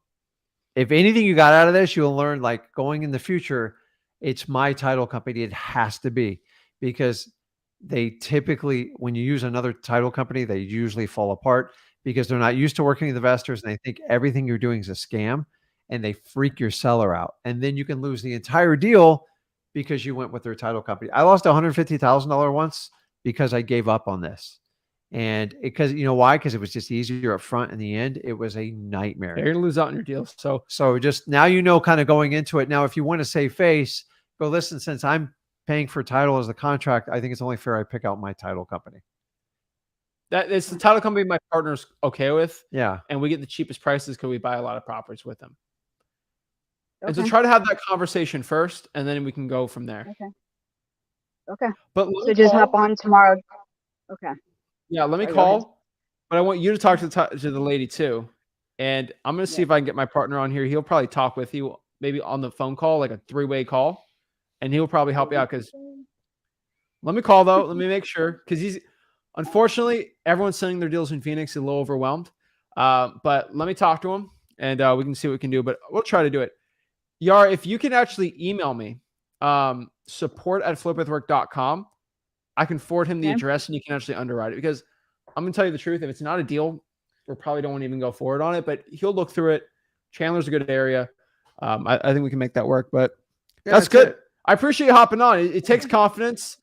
if anything you got out of this, you'll learn, like, going in the future, it's my title company. It has to be, because they typically, when you use another title company, they usually fall apart because they're not used to working with investors and they think everything you're doing is a scam, and they freak your seller out. And then you can lose the entire deal because you went with their title company. I lost $150,000 once because I gave up on this. And because, you know why? Because it was just easier up front. In the end, it was a nightmare. You're going to lose out on your deal. So just now, kind of going into it. Now, if you want to save face, go, listen, since I'm paying for title as the contract, I think it's only fair I pick out my title company. That is the title company my partner's okay with. Yeah. And we get the cheapest prices because we buy a lot of properties with them. Okay. And so try to have that conversation first, and then we can go from there. Okay. But so just hop on tomorrow. Okay. Yeah, let me call. But I want you to talk to the lady too. And I'm going to see if I can get my partner on here. He'll probably talk with you maybe on the phone call, like a 3-way call. And he'll probably help you out, because let me call though. Let me make sure, because unfortunately, everyone's sending their deals in Phoenix, a little overwhelmed. But let me talk to him and we can see what we can do. But we'll try to do it. Yar, if you can actually email me, support@flipwithwork.com, I can forward him the address and you can actually underwrite it, because I'm going to tell you the truth. If it's not a deal, we probably don't even go forward on it, but he'll look through it. Chandler's a good area. I think we can make that work, but that's good. It. I appreciate you hopping on. It takes confidence.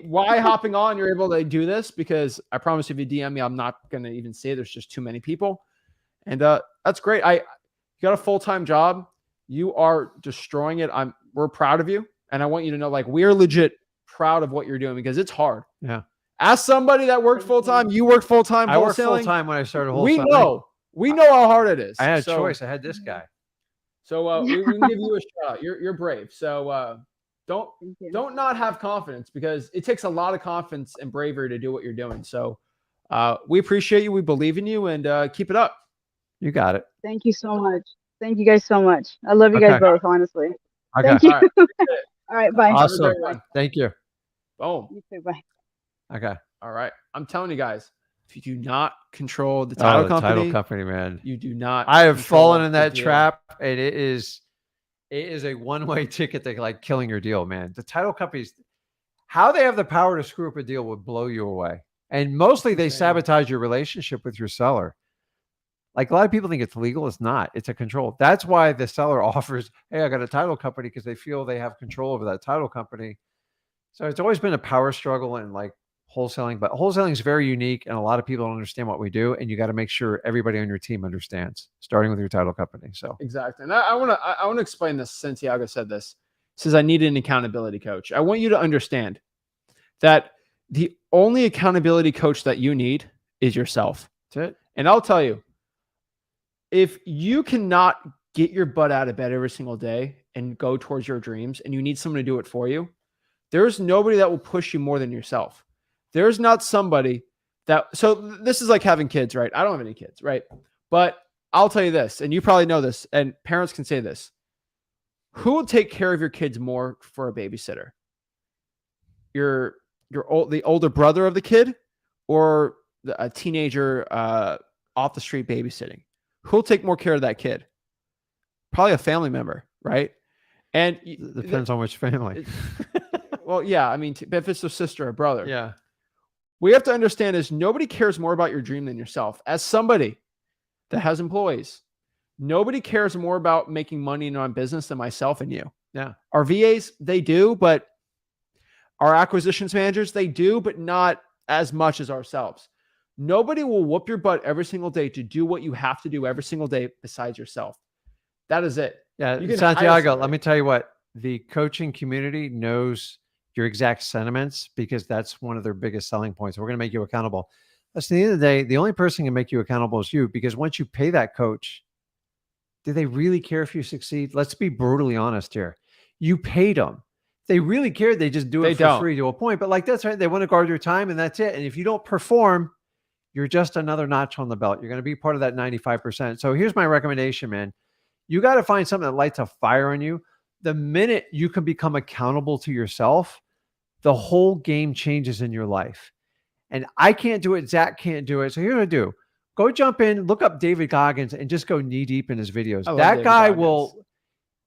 Why hopping on? You're able to do this, because I promise if you DM me, I'm not going to even say there's just too many people. And that's great. You got a full-time job. You are destroying it. We're proud of you. And I want you to know, like, we're legit proud of what you're doing, because it's hard. Yeah. As somebody that worked full-time, you worked full-time. I worked full-time when I started wholesaling. We know how hard it is. I had a choice. I had this guy. So we can give you a shout out. You're brave. So don't not have confidence, because it takes a lot of confidence and bravery to do what you're doing. So we appreciate you. We believe in you, and keep it up. You got it. Thank you so much. Thank you guys so much. I love you guys both, honestly. Okay. Thank you. All right. Bye. Awesome. Thank you. Boom. You too. Bye. Okay. All right. I'm telling you guys, if you do not control the title company, man, you do not. I have fallen in that trap, and it is a one-way ticket to, like, killing your deal, man. The title companies, how they have the power to screw up a deal would blow you away. And mostly they sabotage your relationship with your seller. Like, a lot of people think it's legal. It's not. It's a control. That's why the seller offers, hey, I got a title company, because they feel they have control over that title company. So it's always been a power struggle in, like, wholesaling, but wholesaling is very unique, and a lot of people don't understand what we do, and you got to make sure everybody on your team understands, starting with your title company. So exactly. And I want to explain this. Santiago said this. He says, I need an accountability coach. I want you to understand that the only accountability coach that you need is yourself. That's it. And I'll tell you, if you cannot get your butt out of bed every single day and go towards your dreams, and you need someone to do it for you, there's nobody that will push you more than yourself. There's not somebody that, so this is like having kids, right? I don't have any kids, right? But I'll tell you this, and you probably know this, and parents can say this. Who will take care of your kids more for a babysitter? The older brother of the kid, or a teenager off the street babysitting? Who'll take more care of that kid? Probably a family member, right? And Depends on which family. Well, yeah, I mean, if it's a sister or brother. Yeah. We have to understand is nobody cares more about your dream than yourself. As somebody that has employees, nobody cares more about making money in our business than myself and you. Yeah. Our VAs, they do, but our acquisitions managers, they do, but not as much as ourselves. Nobody will whoop your butt every single day to do what you have to do every single day besides yourself. That is it. Yeah. You can Santiago, let me tell you what, the coaching community knows your exact sentiments because that's one of their biggest selling points. We're going to make you accountable. That's the end of the day. The only person who can make you accountable is you, because once you pay that coach, do they really care if you succeed? Let's be brutally honest here. You paid them. They really care. They just do it for free to a point. But like, that's right. They want to guard your time and that's it. And if you don't perform, you're just another notch on the belt. You're going to be part of that 95%. So here's my recommendation, man. You got to find something that lights a fire on you. The minute you can become accountable to yourself, the whole game changes in your life. And I can't do it. Zach can't do it. So here's what I do. Go jump in, look up David Goggins and just go knee deep in his videos. That guy will,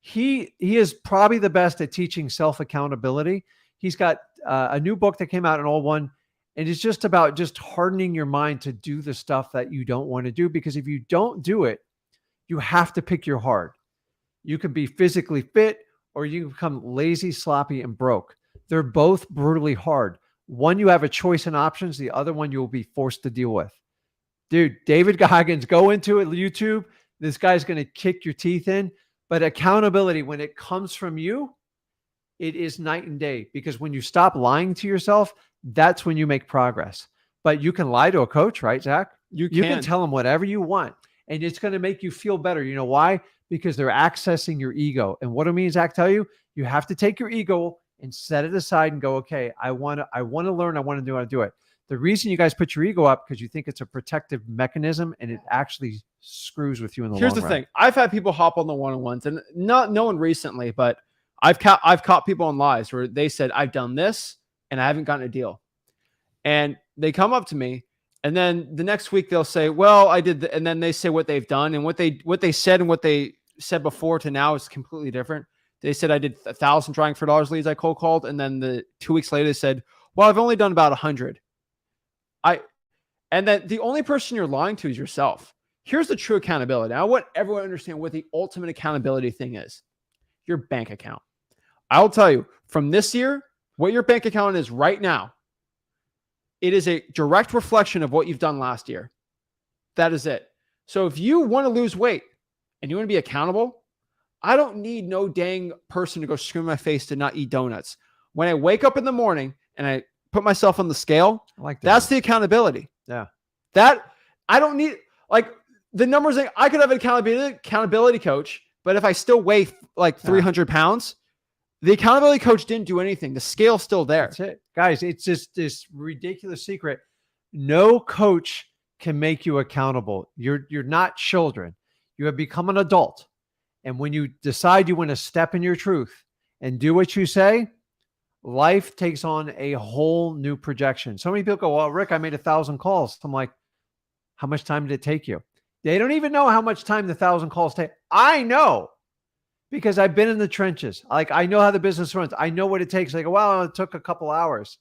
he is probably the best at teaching self-accountability. He's got a new book that came out, an old one. And it's just about just hardening your mind to do the stuff that you don't want to do. Because if you don't do it, you have to pick your heart. You can be physically fit or you can become lazy, sloppy, and broke. They're both brutally hard. One, you have a choice in options. The other one, you will be forced to deal with. Dude, David Goggins, go into it, YouTube. This guy's going to kick your teeth in. But accountability, when it comes from you, it is night and day. Because when you stop lying to yourself, that's when you make progress. But you can lie to a coach, right, Zach? You can tell them whatever you want. And it's going to make you feel better. You know why? Because they're accessing your ego. And what do me and Zach tell you? You have to take your ego and set it aside and go, okay, I want to learn. I want to know how to do it. The reason you guys put your ego up because you think it's a protective mechanism and it actually screws with you in the long run. Here's the thing. I've had people hop on the one-on-ones and no one recently, but I've caught people on lies where they said, I've done this and I haven't gotten a deal. And they come up to me and then the next week they'll say, well, I did. And then they say what they've done and what they said and what they said before to now is completely different. They said, I did 1,000 trying for dollars leads I cold called. And then the 2 weeks later they said, well, I've only done about 100. And then the only person you're lying to is yourself. Here's the true accountability. I want everyone to understand what the ultimate accountability thing is. Your bank account. I'll tell you from this year, what your bank account is right now, it is a direct reflection of what you've done last year. That is it. So if you want to lose weight and you want to be accountable, I don't need no dang person to go scream in my face to not eat donuts. When I wake up in the morning and I put myself on the scale, that's the accountability. Yeah. That I don't need, like the numbers. I could have an accountability coach, but if I still weigh like 300 pounds, the accountability coach didn't do anything. The scale's still there. That's it. Guys, it's just this ridiculous secret. No coach can make you accountable. You're not children. You have become an adult. And when you decide you want to step in your truth and do what you say, life takes on a whole new projection. So many people go, well, Rick, I made 1,000 calls. I'm like, how much time did it take you? They don't even know how much time the 1,000 calls take. I know because I've been in the trenches. Like, I know how the business runs. I know what it takes. Like, well, it took a couple hours.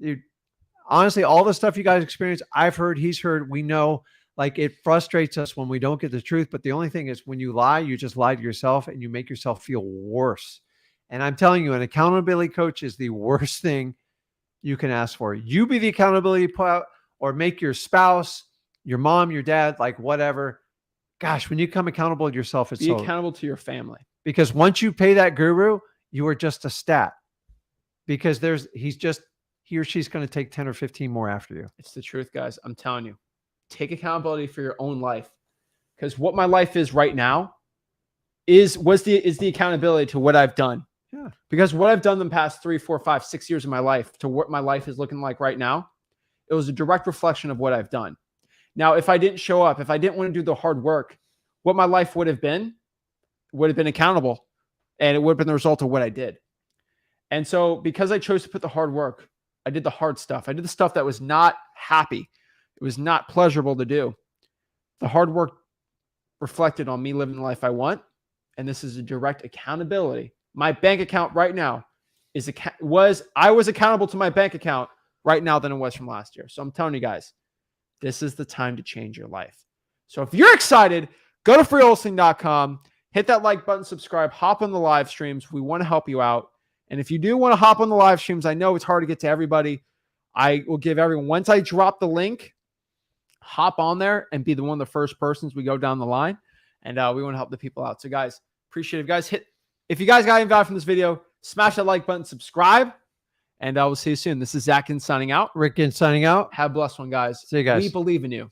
Dude, honestly, all the stuff you guys experience, I've heard, he's heard, we know. Like, it frustrates us when we don't get the truth. But the only thing is when you lie, you just lie to yourself and you make yourself feel worse. And I'm telling you, an accountability coach is the worst thing you can ask for. You be the accountability or make your spouse, your mom, your dad, like whatever. Gosh, when you become accountable to yourself, it's be accountable to your family. Because once you pay that guru, you are just a stat. Because he or she's going to take 10 or 15 more after you. It's the truth, guys. I'm telling you. Take accountability for your own life. Because what my life is right now, is the accountability to what I've done. Yeah. Because what I've done the past 3, 4, 5, 6 years of my life to what my life is looking like right now, it was a direct reflection of what I've done. Now, if I didn't show up, if I didn't want to do the hard work, what my life would have been accountable, and it would have been the result of what I did. And so because I chose to put the hard work, I did the hard stuff. I did the stuff that was not happy. It was not pleasurable to do. The hard work reflected on me living the life I want. And this is a direct accountability. My bank account right now I was accountable to my bank account right now than it was from last year. So I'm telling you guys, this is the time to change your life. So if you're excited, go to freewholesaling.com, hit that like button, subscribe, hop on the live streams. We want to help you out. And if you do want to hop on the live streams, I know it's hard to get to everybody. I will give everyone, once I drop the link, hop on there and be one of the first persons we go down the line. And we want to help the people out. So guys, appreciate it. Guys, if you guys got any value from this video, smash that like button, subscribe, and we'll see you soon. This is Zach Ginn signing out. Rick Ginn signing out. Have a blessed one, guys. See you guys. We believe in you.